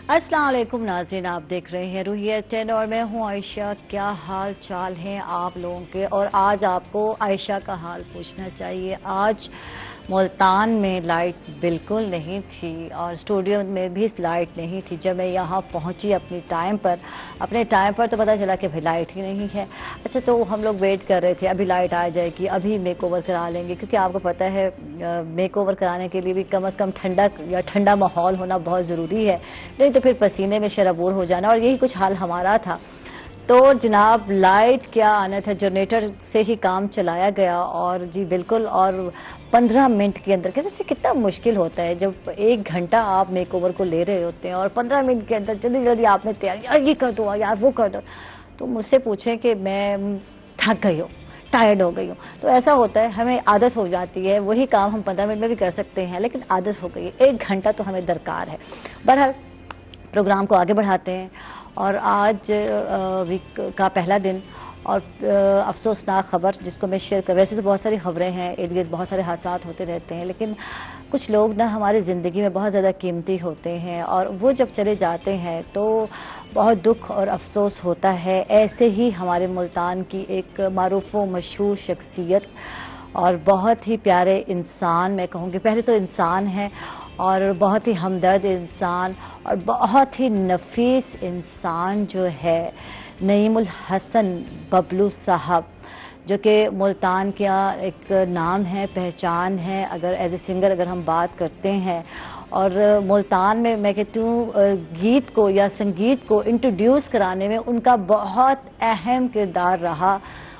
अस्सलाम वालेकुम नाज़रीन, आप देख रहे हैं रूहियत 10 और मैं हूं आयशा। क्या हाल चाल हैं आप लोगों के। और आज आपको आयशा का हाल पूछना चाहिए। आज मुल्तान में लाइट बिल्कुल नहीं थी और स्टूडियो में भी लाइट नहीं थी। जब मैं यहाँ पहुँची अपने टाइम पर तो पता चला कि भाई लाइट ही नहीं है। अच्छा, तो हम लोग वेट कर रहे थे, अभी लाइट आ जाएगी, अभी मेक ओवर करा लेंगे, क्योंकि आपको पता है मेक ओवर कराने के लिए भी कम से कम ठंडा माहौल होना बहुत ज़रूरी है, नहीं तो फिर पसीने में शराबूर हो जाना। और यही कुछ हाल हमारा था। तो जनाब लाइट क्या आना था, जनरेटर से ही काम चलाया गया। और जी बिल्कुल, और 15 मिनट के अंदर कैसे कितना मुश्किल होता है जब 1 घंटा आप मेक ओवर को ले रहे होते हैं और 15 मिनट के अंदर जल्दी जल्दी आपने तैयार, यार ये कर दो, यार वो कर दो। तो मुझसे पूछें कि मैं थक गई हूँ, टायर्ड हो गई हूँ। तो ऐसा होता है, हमें आदत हो जाती है। वही काम हम 15 मिनट में भी कर सकते हैं, लेकिन आदत हो गई है। 1 घंटा तो हमें दरकार है। बहरहाल प्रोग्राम को आगे बढ़ाते हैं। और आज वीक का पहला दिन और अफसोसनाक खबर जिसको मैं शेयर कर, वैसे तो बहुत सारी खबरें हैं, इर्द गिर्द बहुत सारे हादसात होते रहते हैं, लेकिन कुछ लोग ना हमारी ज़िंदगी में बहुत ज़्यादा कीमती होते हैं और वो जब चले जाते हैं तो बहुत दुख और अफसोस होता है। ऐसे ही हमारे मुल्तान की एक मारूफ व मशहूर शख्सियत और बहुत ही प्यारे इंसान, मैं कहूँगी पहले तो इंसान है और बहुत ही हमदर्द इंसान और बहुत ही नफीस इंसान जो है नईमुल हसन बबलू साहब, जो कि मुल्तान का एक नाम है, पहचान है अगर एज ए सिंगर अगर हम बात करते हैं। और मुल्तान में मैं कहती हूँ गीत को या संगीत को इंट्रोड्यूस कराने में उनका बहुत अहम किरदार रहा।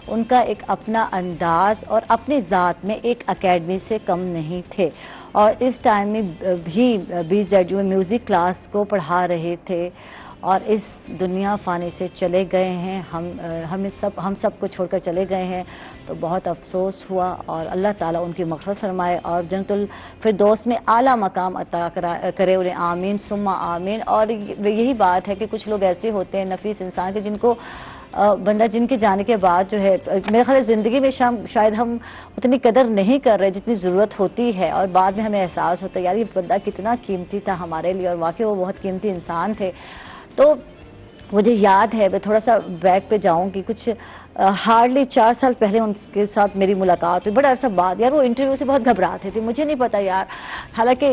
उनका एक अपना अंदाज और अपनी ज़ात में एक एकेडमी से कम नहीं थे और इस टाइम में भी BZU में म्यूज़िक क्लास को पढ़ा रहे थे और इस दुनिया फानी से चले गए हैं। हम सब को छोड़कर चले गए हैं, तो बहुत अफसोस हुआ और अल्लाह ताला उनकी मग़फ़िरत फरमाए और जन्नतुल फिरदौस में आला मकाम अता करे उन्हें, आमीन सुम्मा आमीन। और यही बात है कि कुछ लोग ऐसे होते हैं नफीस इंसान के जिनको बंदा जिनके जाने के बाद जो है मेरे ख्याल ज़िंदगी में शायद हम उतनी कदर नहीं कर रहे जितनी ज़रूरत होती है और बाद में हमें एहसास होता है यार ये बंदा कितना कीमती था हमारे लिए और वाकई वो बहुत कीमती इंसान थे। तो मुझे याद है, मैं थोड़ा सा बैक पे जाऊंगी, कुछ हार्डली 4 साल पहले उनके साथ मेरी मुलाकात हुई, बड़ा अरसा बाद। यार वो इंटरव्यू से बहुत घबराते थे, मुझे नहीं पता यार। हालांकि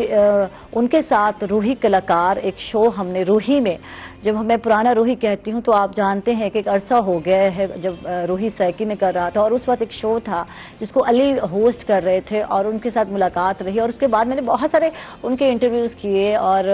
उनके साथ रूही कलाकार एक शो हमने रूही में, जब मैं पुराना रूही कहती हूँ तो आप जानते हैं कि एक अरसा हो गया है जब रूही सैकी में कर रहा था और उस वक्त एक शो था जिसको अली होस्ट कर रहे थे और उनके साथ मुलाकात रही। और उसके बाद मैंने बहुत सारे उनके इंटरव्यूज़ किए और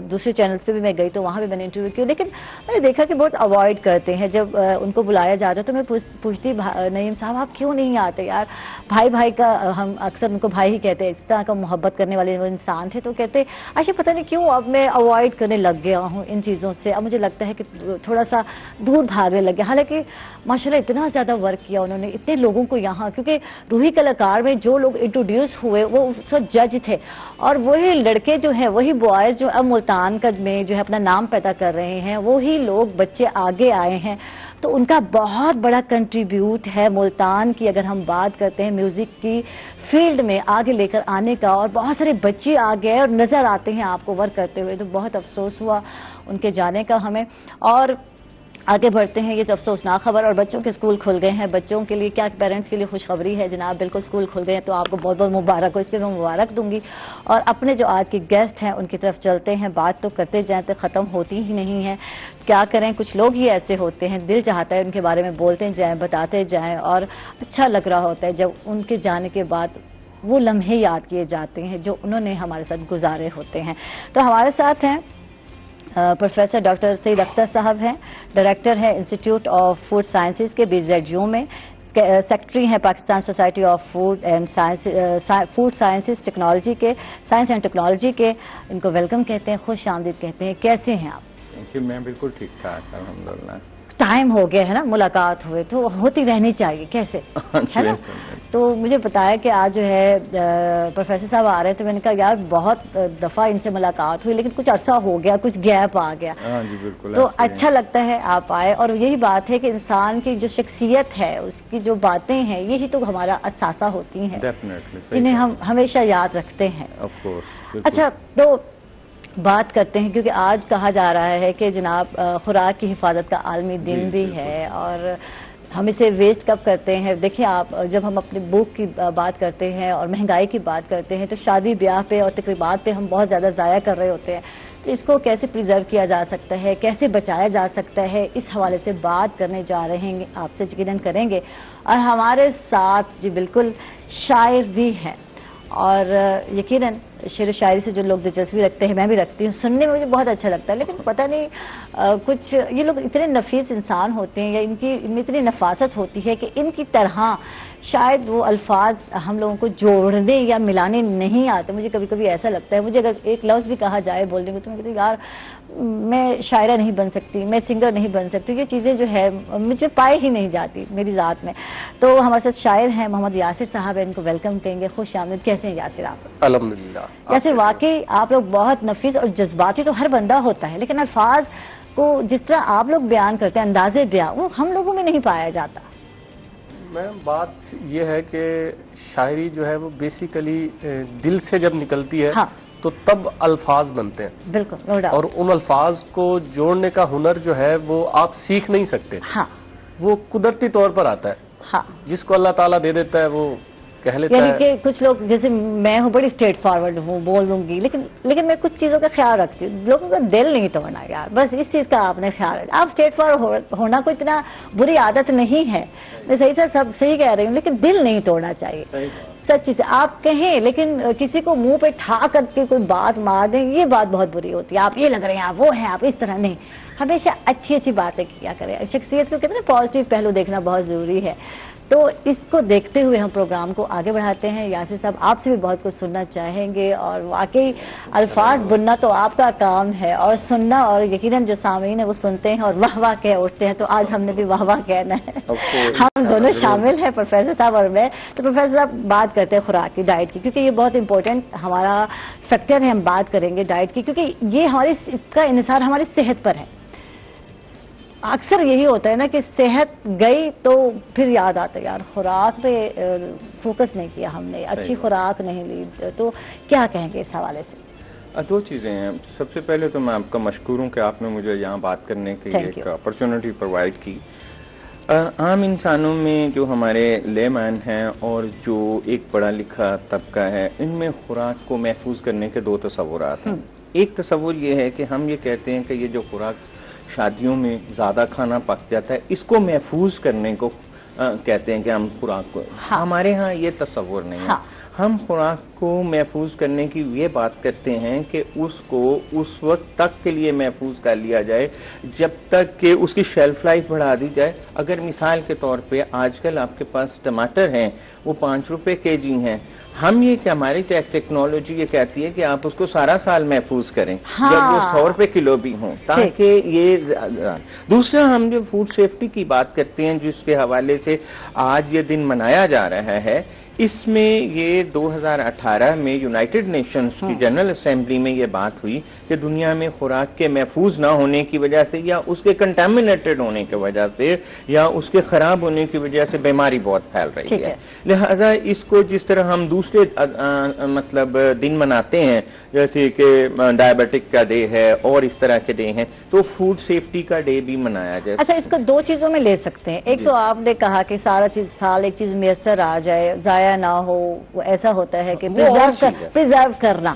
दूसरे चैनल्स पे भी मैं गई तो वहाँ भी मैंने इंटरव्यू किए, लेकिन मैंने देखा कि बहुत अवॉइड करते हैं। जब उनको बुलाया जाता तो मैं पूछती नईम साहब आप क्यों नहीं आते यार, भाई भाई का, हम अक्सर उनको भाई ही कहते हैं, इस तरह का मोहब्बत करने वाले वो इंसान थे। तो कहते अच्छा पता नहीं क्यों अब मैं अवॉइड करने लग गया हूँ इन चीज़ों से, अब मुझे लगता है कि थोड़ा सा दूर भागने लगे। हालांकि माशाल्लाह इतना ज़्यादा वर्क किया उन्होंने, इतने लोगों को यहाँ, क्योंकि रूही कलाकार में जो लोग इंट्रोड्यूस हुए वो उस वक्त जज थे और वही लड़के जो हैं, वही बॉयज़ जो अब मुल्तान में जो है अपना नाम पैदा कर रहे हैं, वही लोग बच्चे आगे आए हैं। तो उनका बहुत बड़ा कंट्रीब्यूट है मुल्तान की, अगर हम बात करते हैं म्यूज़िक की फील्ड में आगे लेकर आने का। और बहुत सारे बच्चे आ गए और नज़र आते हैं आपको वर्क करते हुए, तो बहुत अफसोस हुआ उनके जाने का हमें। और आगे बढ़ते हैं, ये तो अफसोसनाक खबर। और बच्चों के स्कूल खुल गए हैं, बच्चों के लिए क्या, पेरेंट्स के लिए खुशखबरी है जनाब, बिल्कुल स्कूल खुल गए हैं, तो आपको बहुत बहुत मुबारक हो, इस पर मैं मुबारक दूंगी। और अपने जो आज के गेस्ट हैं उनकी तरफ चलते हैं। बात तो करते जाएं तो ख़त्म होती ही नहीं है, क्या करें, कुछ लोग ही ऐसे होते हैं, दिल चाहता है उनके बारे में बोलते जाएँ, बताते जाएँ और अच्छा लग रहा होता है जब उनके जाने के बाद वो लम्हे याद किए जाते हैं जो उन्होंने हमारे साथ गुजारे होते हैं। तो हमारे साथ हैं प्रोफेसर डॉक्टर सईद अख्तर साहब हैं, डायरेक्टर हैं इंस्टीट्यूट ऑफ फूड साइंसेज के BZU में, सेक्रेटरी हैं Pakistan society of food and sciences technology के, साइंस एंड टेक्नोलॉजी के। इनको वेलकम कहते हैं, खुश आमदीद कहते हैं। कैसे हैं आप? थैंक यू, मैं बिल्कुल ठीक ठाक अल्हम्दुलिल्लाह। टाइम हो गया है ना, मुलाकात हुए तो होती रहनी चाहिए, कैसे है ना। तो मुझे बताया कि आज जो है प्रोफेसर साहब आ रहे हैं, तो मैंने कहा यार बहुत दफ़ा इनसे मुलाकात हुई लेकिन कुछ अरसा हो गया, कुछ गैप आ गया। हाँ जी बिल्कुल। तो अच्छा लगता है आप आए। और यही बात है कि इंसान की जो शख्सियत है, उसकी जो बातें हैं, यही तो हमारा असासा होती हैं, जिन्हें हम हमेशा याद रखते हैं। Of course. अच्छा, तो बात करते हैं, क्योंकि आज कहा जा रहा है कि जनाब खुराक की हिफाजत का आलमी दिन भी है और हम इसे वेस्ट कब करते हैं। देखिए आप, जब हम अपनी भूख की बात करते हैं और महंगाई की बात करते हैं तो शादी ब्याह पे और तकरीबात पे हम बहुत ज़्यादा ज़ाया कर रहे होते हैं। तो इसको कैसे प्रिजर्व किया जा सकता है, कैसे बचाया जा सकता है, इस हवाले से बात करने जा रहे हैं, आपसे यकीनन करेंगे। और हमारे साथ जी बिल्कुल शायर भी हैं और यकीनन शेर शायरी से जो लोग दिलचस्पी रखते हैं, मैं भी रखती हूँ, सुनने में मुझे बहुत अच्छा लगता है, लेकिन पता नहीं कुछ ये लोग इतने नफीस इंसान होते हैं या इनमें इतनी नफासत होती है कि इनकी तरह शायद वो अल्फाज हम लोगों को जोड़ने या मिलाने नहीं आते। मुझे कभी कभी ऐसा लगता है, मुझे अगर एक लफ्ज़ भी कहा जाए बोलने को तो मैं कहती हूँ यार मैं शायरा नहीं बन सकती, मैं सिंगर नहीं बन सकती, ये चीज़ें जो है मुझे पाई ही नहीं जाती मेरी ज़ात में। तो हमारे साथ शायर हैं मोहम्मद यासिर साहब हैं, इनको वेलकम करेंगे। खुश आमदीद। कैसे हैं यासिर आप? अल्हम्दुलिल्लाह। यासिर वाकई आप लोग बहुत नफीस और जज्बाती तो हर बंदा होता है, लेकिन अल्फाज को जिस तरह आप लोग बयान करते हैं, अंदाजे बयान, वो हम लोगों में नहीं पाया जाता। मैम बात ये है कि शायरी जो है वो बेसिकली दिल से जब निकलती है हाँ। तो तब अल्फाज बनते हैं। बिल्कुल, नो डाउट। और उन अल्फाज को जोड़ने का हुनर जो है वो आप सीख नहीं सकते। हाँ। वो कुदरती तौर पर आता है। हाँ। जिसको अल्लाह ताला दे देता है वो कह लेता यानी है। कि कुछ लोग, जैसे मैं हूँ बड़ी स्ट्रेट फॉरवर्ड हूँ, बोल दूंगी, लेकिन मैं कुछ चीजों का ख्याल रखती हूँ। लोगों का दिल नहीं तोड़ना यार, बस इस चीज का आपने ख्याल रखना। आप स्ट्रेट फॉरवर्ड होना कोई इतना बुरी आदत नहीं है, मैं सही से सब सही कह रही हूँ, लेकिन दिल नहीं तोड़ना चाहिए। सच्ची से आप कहें, लेकिन किसी को मुंह पे ठा करके कोई बात मार दें, ये बात बहुत बुरी होती है। आप ये लग रहे हैं, आप वो हैं, आप इस तरह नहीं। हमेशा अच्छी अच्छी बातें किया करें। शख्सियत को कहते हैं पॉजिटिव पहलू देखना बहुत जरूरी है। तो इसको देखते हुए हम प्रोग्राम को आगे बढ़ाते हैं। यासिर साहब आपसे भी बहुत कुछ सुनना चाहेंगे और वाकई अल्फाज बुनना तो आपका काम है और सुनना, और यकीनन जो सामीन है वो सुनते हैं और वाह वाह कह उठते हैं। तो आज हमने भी वाह वाह कहना है। हम दोनों शामिल हैं, प्रोफेसर साहब और मैं। तो प्रोफेसर साहब बात करते हैं खुराक की, डाइट की, क्योंकि ये बहुत इंपॉर्टेंट हमारा फैक्टर है। हम बात करेंगे डाइट की, क्योंकि ये इसका इन्हिसार हमारी सेहत पर है। अक्सर यही होता है ना कि सेहत गई तो फिर याद आता है यार खुराक पे फोकस नहीं किया हमने, अच्छी खुराक नहीं ली। तो क्या कहेंगे इस हवाले से? दो चीज़ें हैं। सबसे पहले तो मैं आपका मशकूर हूँ कि आपने मुझे यहाँ बात करने की एक अपॉर्चुनिटी प्रोवाइड की। आम इंसानों में जो हमारे लेमैन हैं और जो एक पढ़ा लिखा तबका है, इनमें खुराक को महफूज करने के दो तसव्वुरात हैं। एक तसव्वुर ये है कि हम ये कहते हैं कि ये जो खुराक शादियों में ज्यादा खाना पक जाता है, इसको महफूज करने को कहते हैं कि हम खुराक को। हाँ। हमारे यहाँ ये तस्वुर नहीं है। हाँ। हम खुराक को महफूज करने की ये बात करते हैं कि उसको उस वक्त तक के लिए महफूज कर लिया जाए जब तक कि उसकी शेल्फ लाइफ बढ़ा दी जाए। अगर मिसाल के तौर पे आजकल आपके पास टमाटर हैं, वो 5 रुपए केजी हैं, हम ये कि हमारी टेक्नोलॉजी ये कहती है कि आप उसको सारा साल महफूज करें। हाँ। जब वो 100 रुपए किलो भी हों, ताकि ये। दूसरा, हम जो फूड सेफ्टी की बात करते हैं जिसके हवाले से आज ये दिन मनाया जा रहा है, इसमें ये 2018 में यूनाइटेड नेशंस की जनरल असेंबली में ये बात हुई कि दुनिया में खुराक के महफूज ना होने की वजह से या उसके कंटामिनेटेड होने की वजह से या उसके खराब होने की वजह से बीमारी बहुत फैल रही है। लिहाजा इसको जिस तरह हम दूसरे मतलब दिन मनाते हैं, जैसे कि डायबिटिक का डे है और इस तरह के डे हैं, तो फूड सेफ्टी का डे भी मनाया जाए। अच्छा, इसको दो चीजों में ले सकते हैं। एक तो आपने कहा कि सारा चीज साल एक चीज मैसर आ जाए, जाया ना हो, वो ऐसा होता है कि प्रिजर्व करना,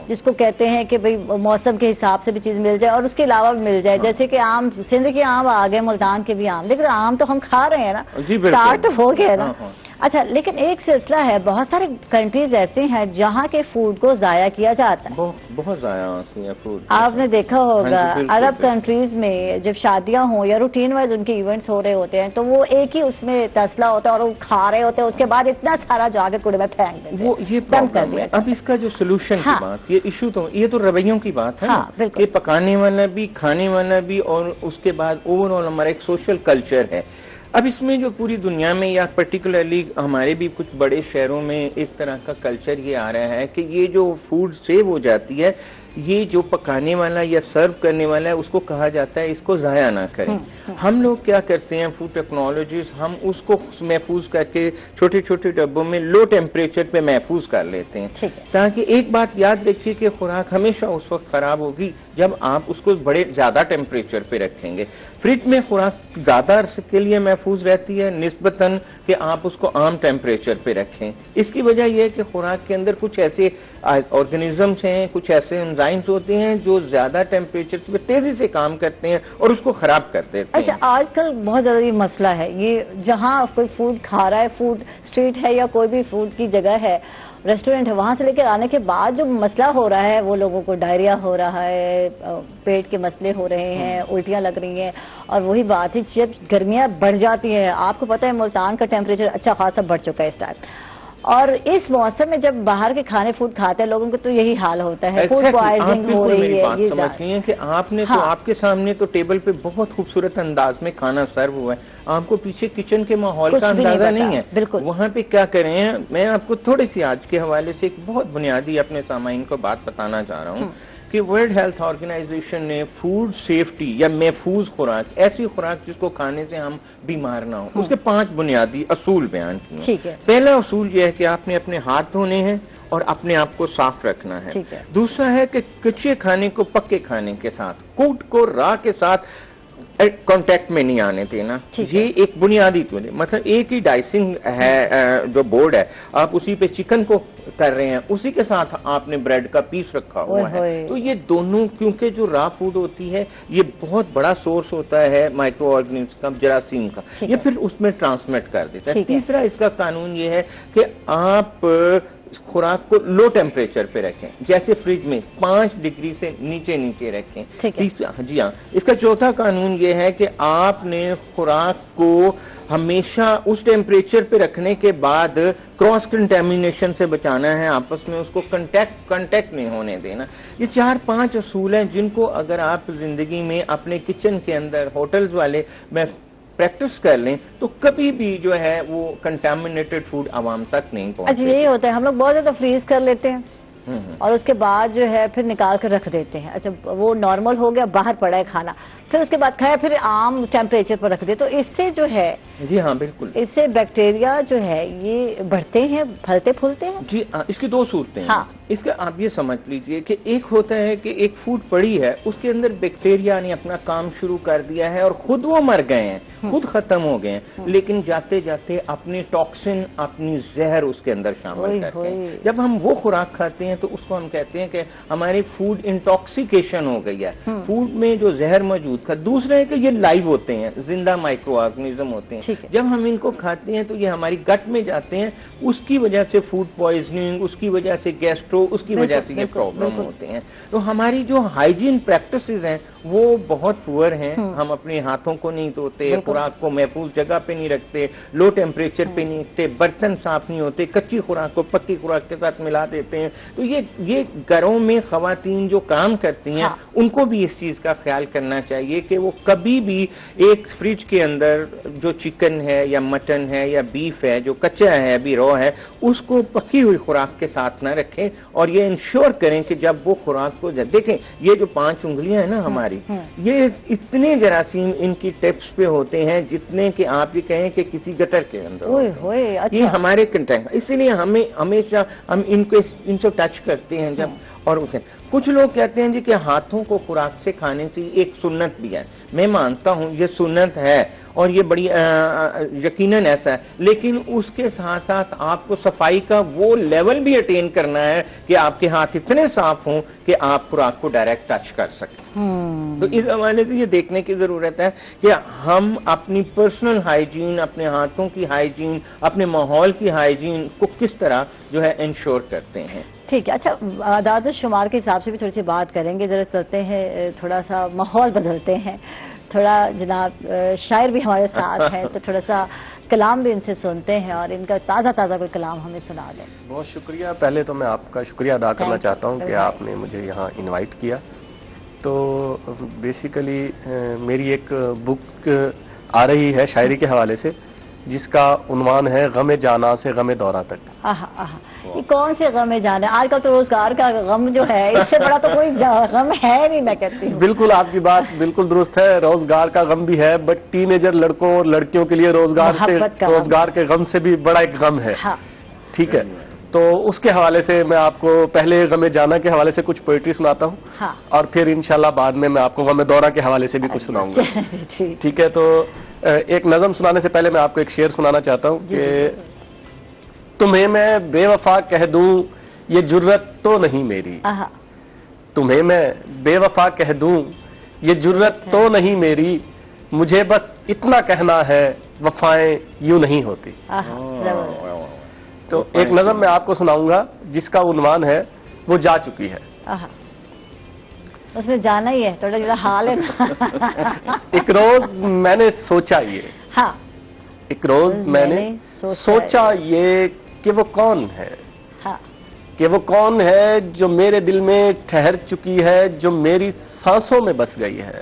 जिसको कहते हैं कि भाई मौसम के हिसाब से भी चीज मिल जाए और उसके अलावा भी मिल जाए। जैसे कि आम, सिंध के आम आ गए, मुल्तान के भी आम, लेकिन आम तो हम खा रहे हैं ना, स्टार्ट हो गया ना। अच्छा, लेकिन एक सिलसिला है, बहुत सारे कंट्रीज ऐसे हैं जहाँ के फूड को जाया किया जाता है, बहुत जाया होती है फूड। आपने देखा होगा अरब कंट्रीज में जब शादियां हो या रूटीन वाइज उनके इवेंट्स हो रहे होते हैं, तो वो एक ही उसमें तसला होता है और वो खा रहे होते हैं, उसके बाद इतना सारा जाके कूड़े में फेंक देते हैं। वो ये कम कर दिया। अब इसका जो सोल्यूशन की बात, ये इशू तो ये तो रवैयों की बात है। हाँ, ये पकाने वाला भी, खाने वाला भी, और उसके बाद ओवरऑल हमारा एक सोशल कल्चर है। अब इसमें जो पूरी दुनिया में या पर्टिकुलरली हमारे भी कुछ बड़े शहरों में इस तरह का कल्चर ये आ रहा है कि ये जो फूड सेव हो जाती है, یہ جو پکانے والا یا سرو کرنے والا ہے اس کو کہا جاتا ہے اس کو ضائع نہ کریں. ہم لوگ کیا کرتے ہیں فوڈ ٹیکنالوجیز، ہم اس کو محفوظ کر کے چھوٹے چھوٹے ڈبوں میں لو ٹیمپریچر پہ محفوظ کر لیتے ہیں، تاکہ ایک بات یاد رکھیے کہ خوراک ہمیشہ اس وقت خراب ہوگی جب آپ اس کو بڑے زیادہ ٹیمپریچر پہ رکھیں گے. فریج میں خوراک زیادہ عرصے کے لیے محفوظ رہتی ہے نسبتاً کہ آپ اس کو عام ٹیمپریچر پہ رکھیں. اس کی وجہ یہ ہے کہ خوراک کے اندر کچھ ایسے آرگنزمس ہیں، کچھ ایسے انزائمز ہوتے ہیں جو زیادہ ٹیمپریچر پہ تیزی سے کام کرتے ہیں اور اس کو خراب کر دیتے ہیں. اچھا، آج کل بہت زیادہ یہ مسئلہ ہے، یہ جہاں کوئی فوڈ کھا رہا ہے، فوڈ اسٹریٹ ہے یا کوئی بھی فوڈ کی جگہ ہے، ریسٹورینٹ ہے، وہاں سے لے کے آنے کے بعد جو مسئلہ ہو رہا ہے وہ لوگوں کو ڈائریا ہو رہا ہے، پیٹ کے مسئلے ہو رہے ہیں، الٹیاں لگ رہی ہیں. اور وہی بات ہے جب گرمیاں بڑھ جاتی ہیں، آپ کو پتہ ہے ملتان کا ٹیمپریچر اچھا خاصا بڑھ چکا ہے اس ٹائم، اور اس موسم میں جب باہر کے کھانے فوڈ کھاتے ہیں لوگوں کو تو یہی حال ہوتا ہے، فوڈ پوائزننگ ہو رہی ہے. یہ سمجھ رہی ہیں کہ آپ نے تو آپ کے سامنے تو ٹیبل پہ بہت خوبصورت انداز میں کھانا سرو ہوا ہے، آپ کو پیچھے کچن کے ماحول کا اندازہ نہیں ہے. بالکل وہاں پہ کیا کریں ہیں، میں آپ کو تھوڑی سی آج کے حوالے سے ایک بہت بنیادی اپنے سامعین کو بات بتانا چاہ رہا ہوں کہ ورلڈ ہیلتھ آرگنائزیشن نے فوڈ سیفٹی یا محفوظ خوراک، ایسی خوراک جس کو کھانے سے ہم بیمار نہ ہوں، اس کے 5 بنیادی اصول بیان کیے ہیں. پہلا اصول یہ ہے کہ آپ نے اپنے ہاتھ دھونے ہیں اور اپنے آپ کو صاف رکھنا ہے. دوسرا ہے کہ کچے کھانے کو پکے کھانے کے ساتھ، کوٹ کو راہ کے ساتھ کانٹیکٹ میں نہیں آنے دینا. یہ ایک بنیادی تو ہے، مطلب ایک ہی ڈائسنگ ہے جو بورڈ ہے، آپ اسی پہ چکن کو کر رہے ہیں، اسی کے ساتھ آپ نے بریڈ کا پیس رکھا ہوا ہے. تو یہ دونوں، کیونکہ جو را فوڈ ہوتی ہے یہ بہت بڑا سورس ہوتا ہے مائکرو آرگنزم کا، جراثیم کا، یہ پھر اس میں ٹرانسمٹ کر دیتا ہے. تیسرا اس کا قانون یہ ہے کہ آپ خوراک کو لو ٹیمپریچر پہ رکھیں، جیسے فریج میں 5 ڈگری سے نیچے رکھیں. جی ہاں. اس کا چوتھا قانون یہ ہے کہ آپ نے خوراک کو ہمیشہ اس ٹیمپریچر پہ رکھنے کے بعد کراس کنٹامینیشن سے بچانا ہے، آپس میں اس کو کنٹیکٹ نہیں ہونے دینا. یہ 4-5 اصول ہیں جن کو اگر آپ زندگی میں اپنے کچن کے اندر ہوٹلز والے میں پریکٹس کر لیں تو کبھی بھی جو ہے وہ کنٹامینیٹڈ فوڈ عوام تک نہیں پہنچے. اچھا، یہی ہوتا ہے، ہم لوگ بہت زیادہ فریز کر لیتے ہیں اور اس کے بعد جو ہے پھر نکال کر رکھ دیتے ہیں. اچھا، وہ نارمل ہو گیا، باہر پڑا ہے کھانا، پھر اس کے بعد کھایا، پھر عام ٹیمپریچر پر رکھ دے، تو اس سے جو ہے، جی ہاں بالکل، اس سے بیکٹیریا جو ہے یہ بڑھتے ہیں، پھلتے پھولتے ہیں. جی اس کی 2 صورتیں ہیں. اس کا آپ یہ سمجھ لیجئے کہ ایک ہوتا ہے کہ ایک فوڈ پڑی ہے، اس کے اندر بیکٹیریا نے اپنا کام شروع کر دیا ہے اور خود وہ مر گئے ہیں، خود ختم ہو گئے ہیں، لیکن جاتے جاتے اپنی ٹاکسن، اپنی زہر اس کے اندر شامل کرتے ہیں. جب ہم وہ خوراک کھاتے ہیں تو اس کو ہم کہتے ہیں کہ ہماری فوڈ انٹاکسیکیشن ہو گئی ہے، فوڈ میں جو زہر موجود تھا. دوسرا ہے کہ یہ لائیو ہوتے ہیں، زندہ مائکرو آرگنزم ہوتے ہیں. جب ہم ان کو کھاتے ہیں تو یہ ہماری گٹ میں جاتے ہیں، اس کی وجہ سے فوڈ پوائزننگ، اس کی وجہ سے گیسٹرو، اس کی وجہ سے یہ پرابلم ہوتے ہیں. تو ہماری جو ہائیجین پریکٹسز ہیں وہ بہت پور ہیں. ہم اپنے ہاتھوں کو نہیں دھوتے، خوراک کو محفوظ جگہ پہ نہیں رکھتے، لو ٹیمپریچر پہ نہیں رکھتے، برتن صاف نہیں ہوتے، کچی خوراک کو پکی خوراک کے ساتھ ملا دیتے ہیں. تو یہ گھروں میں خواتین جو کام کرتی ہیں ان کو بھی اس چیز کا خیال کرنا چاہیے کہ وہ کبھی بھی ایک فریج کے اندر جو چکن ہے یا مٹن ہے یا بیف ہے جو کچا ہے، ابھی رو ہے، اس کو پکی ہوئی خوراک کے ساتھ نہ رکھیں. اور یہ انشور کریں کہ جب وہ خوراک کو دیکھیں، یہ جو 5 انگلیاں ہیں نا ہماری، یہ اتنے جراثیم ان کی ٹپس پہ ہوتے ہیں جتنے کہ آپ یہ کہیں کہ کسی گٹر کے اندر یہ ہمارے کنٹینٹ. اسی لیے ہمیں ہمیشہ ہم ان سے ٹچ کرتے ہیں جب. اور اسے کچھ لوگ کہتے ہیں جی کہ ہاتھوں کو خوراک سے کھانے سے ایک سنت بھی ہے. میں مانتا ہوں یہ سنت ہے اور یہ بڑی یقیناً ایسا ہے، لیکن اس کے ساتھ ساتھ آپ کو صفائی کا وہ لیول بھی اٹین کرنا ہے کہ آپ کے ہاتھ اتنے صاف ہوں کہ آپ خوراک کو ڈائریکٹ ٹچ کر سکیں. تو اس حوالے سے یہ دیکھنے کی ضرورت ہے کہ ہم اپنی پرسنل ہائیجین، اپنے ہاتھوں کی ہائیجین، اپنے ماحول کی ہائیجین کو کس طرح جو ہے انشور کرتے ہیں. ٹھیک ہے. اچھا، اعداد و شمار کے حساب سے بھی تھوڑی سی بات کریں گے، ذرا چلتے ہیں، تھوڑا سا ماحول بدلتے ہیں، تھوڑا جناب شاعر بھی ہمارے ساتھ ہیں تو تھوڑا سا کلام بھی ان سے سنتے ہیں اور ان کا تازہ کوئی کلام ہمیں سنا دیں. بہت شکریہ. پہلے تو میں آپ کا شکریہ ادا کرنا چاہتا ہوں کہ آپ نے مجھے یہاں انوائٹ کیا. تو بیسیکلی میری ایک بک آ رہی ہے شاعری کے حوالے سے جس کا عنوان ہے غم جانا سے غم دورہ تک۔ یہ کون سے غم جانا ہے؟ آج کل تو روزگار کا غم جو ہے اس سے بڑا تو کوئی غم ہے نہیں، میں کہتی ہوں۔ بالکل آپ کی بات بالکل درست ہے، روزگار کا غم بھی ہے، بٹ ٹین ایجر لڑکوں اور لڑکیوں کے لیے روزگار کے غم سے بھی بڑا ایک غم ہے۔ ٹھیک ہے، تو اس کے حوالے سے میں آپ کو پہلے غم جانا کے حوالے سے کچھ پوئٹری سناتا ہوں، اور پھر انشاءاللہ بعد میں آپ کو غم دورہ کے حوالے سے بھی کچھ سناؤں گا۔ ٹھیک ہے، تو ایک نظم سنانے سے پہلے میں آپ کو ایک شعر سنانا چاہتا ہوں کہ تمہیں میں بے وفا کہہ دوں یہ جرت تو نہیں میری، تمہیں میں بے وفا کہہ دوں یہ جرت تو نہیں میری، مجھے بس اتنا کہنا ہے وفائیں یوں نہیں ہوتی۔ تو ایک نظم میں آپ کو سناؤں گا جس کا عنوان ہے وہ جا چکی ہے۔ اس میں جانا ہی ہے، تھوڑا جڑا حال ہے نا۔ ایک روز میں نے سوچا یہ، ایک روز میں نے سوچا یہ کہ وہ کون ہے، کہ وہ کون ہے جو میرے دل میں ٹھہر چکی ہے، جو میری سانسوں میں بس گئی ہے،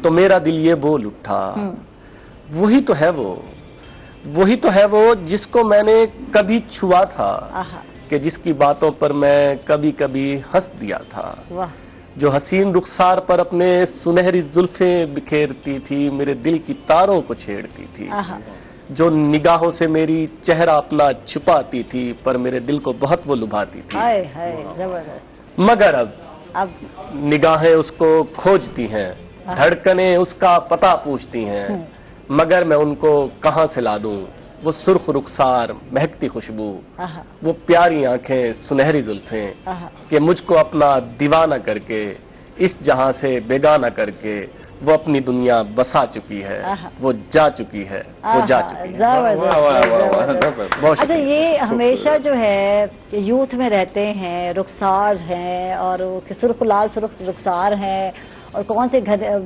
تو میرا دل یہ بول اٹھا وہی تو ہے وہ، وہی تو ہے وہ جس کو میں نے کبھی چھوا تھا، کہ جس کی باتوں پر میں کبھی کبھی ہنس دیا تھا، جو حسین رخسار پر اپنے سنہری زلفیں بکھیرتی تھی، میرے دل کی تاروں کو چھیڑتی تھی، جو نگاہوں سے میری چہرہ اپنا چھپاتی تھی، پر میرے دل کو بہت وہ لبھاتی تھی، مگر اب نگاہیں اس کو کھوجتی ہیں، دھڑکنیں اس کا پتہ پوچھتی ہیں، مگر میں ان کو کہاں سے لا دوں وہ سرخ رخسار مہکتی خوشبو، وہ پیاری آنکھیں سنہری زلفیں، کہ مجھ کو اپنا دیوانہ کر کے اس جہاں سے بیگانہ کر کے وہ اپنی دنیا بسا چکی ہے، وہ جا چکی ہے، وہ جا چکی ہے۔ اچھا، یہ ہمیشہ جو ہے یوتھ میں رہتے ہیں، رخسار ہیں اور سرخ لال سرخ رخسار ہیں، اور کون سے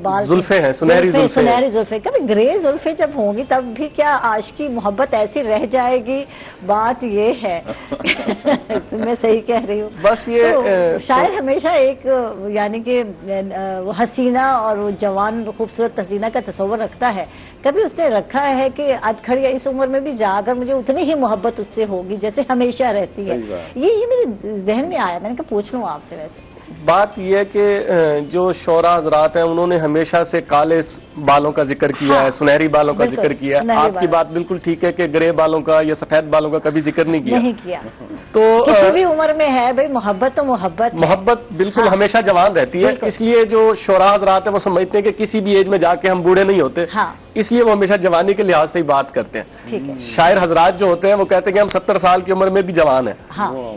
بال زلفیں ہیں، سنہری زلفیں، کبھی گرے زلفیں جب ہوں گی تب بھی کیا عاشقی محبت ایسی رہ جائے گی؟ بات یہ ہے۔ میں صحیح کہہ رہی ہوں؟ بس یہ شاعر ہمیشہ ایک یعنی کہ وہ حسینہ اور وہ جوان خوبصورت حسینہ کا تصور رکھتا ہے، کبھی اس نے رکھا ہے کہ ادکھڑ یا اس عمر میں بھی جا کر مجھے اتنی ہی محبت اس سے ہوگی جیسے ہمیشہ رہتی ہے؟ یہ میرے ذہن میں آیا، میں نے کہا پوچھ لوں آپ سے۔ ویسے بات یہ ہے کہ جو شعراء حضرات ہیں انہوں نے ہمیشہ سے کالے بالوں کا ذکر کیا ہے، سنہری بالوں کا ذکر کیا ہے۔ آپ کی بات بالکل ٹھیک ہے کہ گرے بالوں کا یا سفید بالوں کا کبھی ذکر نہیں کیا۔ تو کسی بھی عمر میں ہے بھائی، محبت تو محبت بالکل ہمیشہ جوان رہتی ہے، اس لیے جو شعراء حضرات ہیں وہ سمجھتے ہیں کہ کسی بھی ایج میں جا کے ہم بوڑھے نہیں ہوتے، اس لیے وہ ہمیشہ جوانی کے لحاظ سے ہی بات کرتے ہیں۔ شاعر حضرات جو ہوتے ہیں وہ کہتے ہیں کہ ہم 70 سال کی عمر میں بھی جوان ہیں،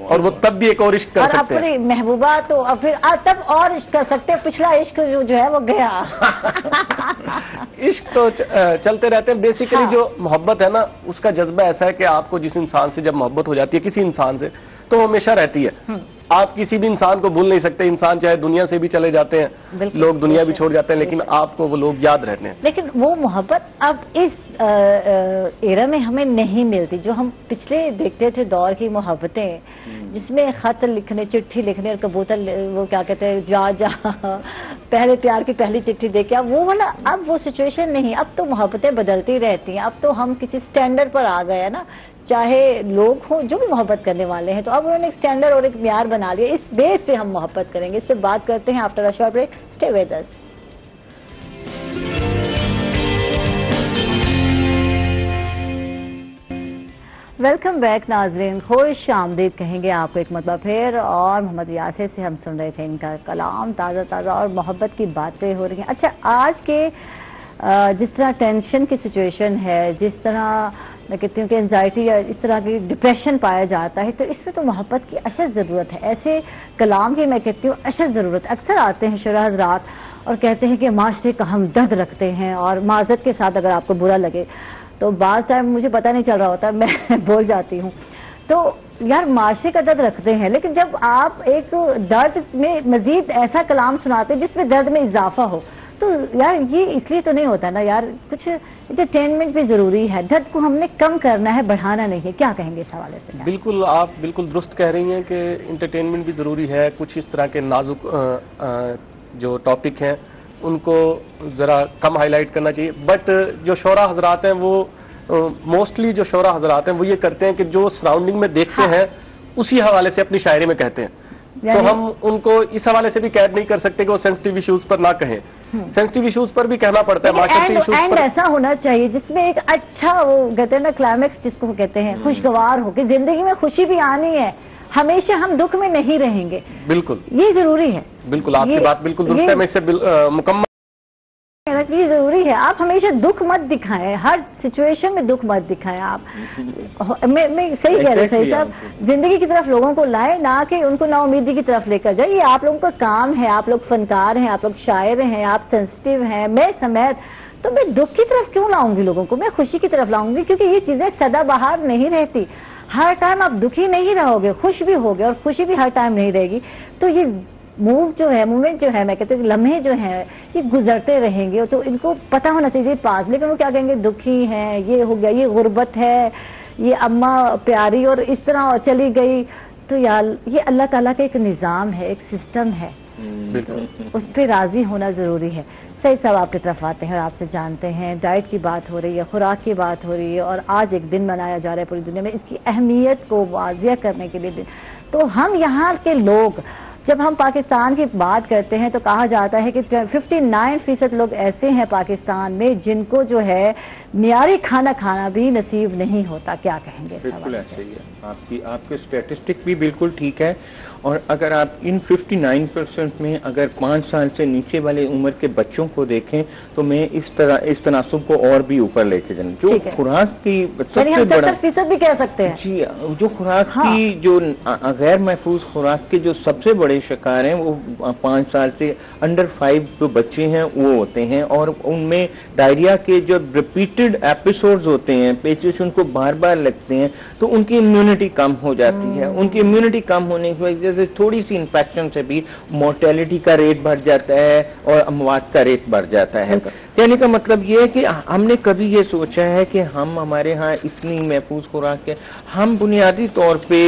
اور وہ تب بھی ایک اور عشق کر سکتے ہیں۔ محبوبہ تو پھر تب اور عشق کر سکتے ہیں، پچھلا عشق جو ہے وہ گیا۔ عشق تو چلتے رہتے ہیں، بیسیکلی جو محبت ہے نا اس کا جذبہ ایسا ہے کہ آپ کو جس انسان سے جب محبت ہو جاتی ہے، کسی انسان سے، تو وہ ہمیشہ رہتی ہے۔ آپ کسی بھی انسان کو بھول نہیں سکتے، انسان چاہے دنیا سے بھی چلے جاتے ہیں، لوگ دنیا بھی چھوڑ جاتے ہیں، لیکن آپ کو وہ لوگ یاد رہتے ہیں۔ لیکن وہ محبت اب اس ایرا میں ہمیں نہیں ملتی جو ہم پچھلے دیکھتے تھے دور کی محبتیں، جس میں خط لکھنے، چٹھی لکھنے اور کبوتر وہ کیا کہتے ہیں جا پہلے پیار کی پہلی چٹھی دے کے، وہ والا اب وہ سچویشن نہیں۔ اب تو محبتیں بدلتی رہتی ہیں، اب تو ہم کسی سٹینڈرڈ پر آ گئے نا، چاہے لوگ ہوں جو بھی محبت کرنے والے ہیں، تو اب انہوں نے ایک سٹینڈرڈ اور ایک معیار بنا لیا، اس بیس پہ ہم محبت کریں گے۔ اس پہ بات کرتے ہیں after a short break, stay with us. Welcome back ناظرین، خوش آمدید کہیں گے آپ کو ایک مرتبہ پھر، اور محمد یاسر سے ہم سن رہے تھے ان کا کلام تازہ تازہ اور محبت کی باتیں ہو رہی ہیں۔ اچھا، آج کے جس طرح ٹینشن کی سچویشن ہے، جس طرح میں کہتی ہوں کہ انزائٹی یا اس طرح کی ڈپریشن پایا جاتا ہے، تو اس میں تو محبت کی اشد ضرورت ہے، ایسے کلام کی میں کہتی ہوں اشد ضرورت۔ اکثر آتے ہیں شعراء حضرات اور کہتے ہیں کہ معاشرے کا ہم درد رکھتے ہیں، اور معذرت کے ساتھ اگر آپ کو برا لگے تو بعض ٹائم مجھے پتہ نہیں چل رہا ہوتا، میں بول جاتی ہوں، تو یار معاشرے کا درد رکھتے ہیں، لیکن جب آپ ایک درد میں مزید ایسا کلام سناتے ہیں جس میں درد میں اضافہ ہو، تو یار یہ اس لیے تو نہیں ہوتا نا یار، کچھ انٹرٹینمنٹ بھی ضروری ہے، درد کو ہم نے کم کرنا ہے، بڑھانا نہیں ہے۔ کیا کہیں گے اس حوالے سے؟ بالکل، آپ بالکل درست کہہ رہی ہیں کہ انٹرٹینمنٹ بھی ضروری ہے، کچھ اس طرح کے نازک جو ٹاپک ہیں ان کو ذرا کم ہائی لائٹ کرنا چاہیے، بٹ جو شعراء حضرات ہیں وہ موسٹلی جو شعراء حضرات ہیں وہ یہ کرتے ہیں کہ جو سراؤنڈنگ میں دیکھتے ہیں اسی حوالے سے اپنی شاعری میں کہتے ہیں. تو ہم ان کو اس حوالے سے بھی قید نہیں کر سکتے کہ وہ سینسٹیو ایشوز پر نہ کہیں. سینسٹیو ایشوز پر بھی کہنا پڑتا ہے. معاشرتی ایشوز پر ایسا ہونا چاہیے جس میں ایک اچھا وہ کہتے ہیں نا کلائمیکس جس کو کہتے ہیں خوشگوار ہو کہ زندگی میں خوشی بھی آنی ہے, ہمیشہ ہم دکھ میں نہیں رہیں گے. بالکل یہ ضروری ہے. بالکل آپ کی بات بالکل درست ہے, میں اس سے مکمل. یہ ضروری ہے. آپ ہمیشہ دکھ مت دکھائیں, ہر سچویشن میں دکھ مت دکھائیں. آپ میں صحیح کہہ رہے صحیح صاحب, زندگی کی طرف لوگوں کو لائیں, نہ کہ ان کو نا امیدی کی طرف لے کر جائیں. یہ آپ لوگوں کا کام ہے, آپ لوگ فنکار ہیں, آپ لوگ شاعر ہیں, آپ سینسٹیو ہیں, میں سمیت. تو میں دکھ کی طرف کیوں لاؤں گی لوگوں کو, میں خوشی کی طرف لاؤں گی, کیونکہ یہ چیزیں سدا بہار نہیں رہتی. ہر ٹائم آپ دکھی نہیں رہو گے, خوش بھی ہوگے, اور خوشی بھی ہر ٹائم نہیں رہے گی. تو یہ موومنٹ جو ہے, میں کہتے ہیں لمحے جو ہیں یہ گزرتے رہیں گے, تو ان کو پتہ ہونا چاہیے پاس. لیکن وہ کیا کہیں گے, دکھی ہیں, یہ ہو گیا, یہ غربت ہے, یہ اماں پیاری اور اس طرح چلی گئی. تو یہ اللہ تعالیٰ کا ایک نظام ہے, ایک سسٹم ہے, اس پہ راضی ہونا ضروری ہے. سعید صاحب آپ کی طرف آتے ہیں اور آپ سے جانتے ہیں, ڈائٹ کی بات ہو رہی ہے, خوراک کی بات ہو رہی ہے, اور آج ایک دن منایا جا رہا ہے پوری دنیا میں اس کی اہمیت کو واضح کرنے کے لیے. تو ہم یہاں کے لوگ جب ہم پاکستان کی بات کرتے ہیں تو کہا جاتا ہے کہ 59% لوگ ایسے ہیں پاکستان میں جن کو جو ہے معیاری کھانا کھانا بھی نصیب نہیں ہوتا. کیا کہیں گے؟ بالکل ایسے ہی ہے. آپ کے اسٹیٹسٹک بھی بالکل ٹھیک ہے. اور اگر آپ ان 59% میں اگر 5 سال سے نیچے والے عمر کے بچوں کو دیکھیں تو میں اس تناسب کو اور بھی اوپر لے کے جاؤں. جو خوراک کی سب سے بڑا 70% بھی کہہ سکتے ہیں, جی, جو خوراک کی جو غیر محفوظ خوراک کے جو سب سے بڑے شکار ہیں وہ 5 سال سے انڈر 5 جو بچے ہیں وہ ہوتے ہیں. اور ان میں ڈائریا کے جو ریپیٹڈ ایپیسوڈز ہوتے ہیں, پیچز ان کو بار بار لگتے ہیں, تو ان کی امیونٹی کم ہو جاتی ہے. ان کی امیونٹی کم ہونے کی وجہ سے تھوڑی سی انفیکشن سے بھی مورٹیلٹی کا ریٹ بڑھ جاتا ہے اور اموات کا ریٹ بڑھ جاتا ہے. کہنے کا مطلب یہ ہے کہ ہم نے کبھی یہ سوچا ہے کہ ہمارے ہاں اتنی محفوظ خوراک ہے. ہم بنیادی طور پہ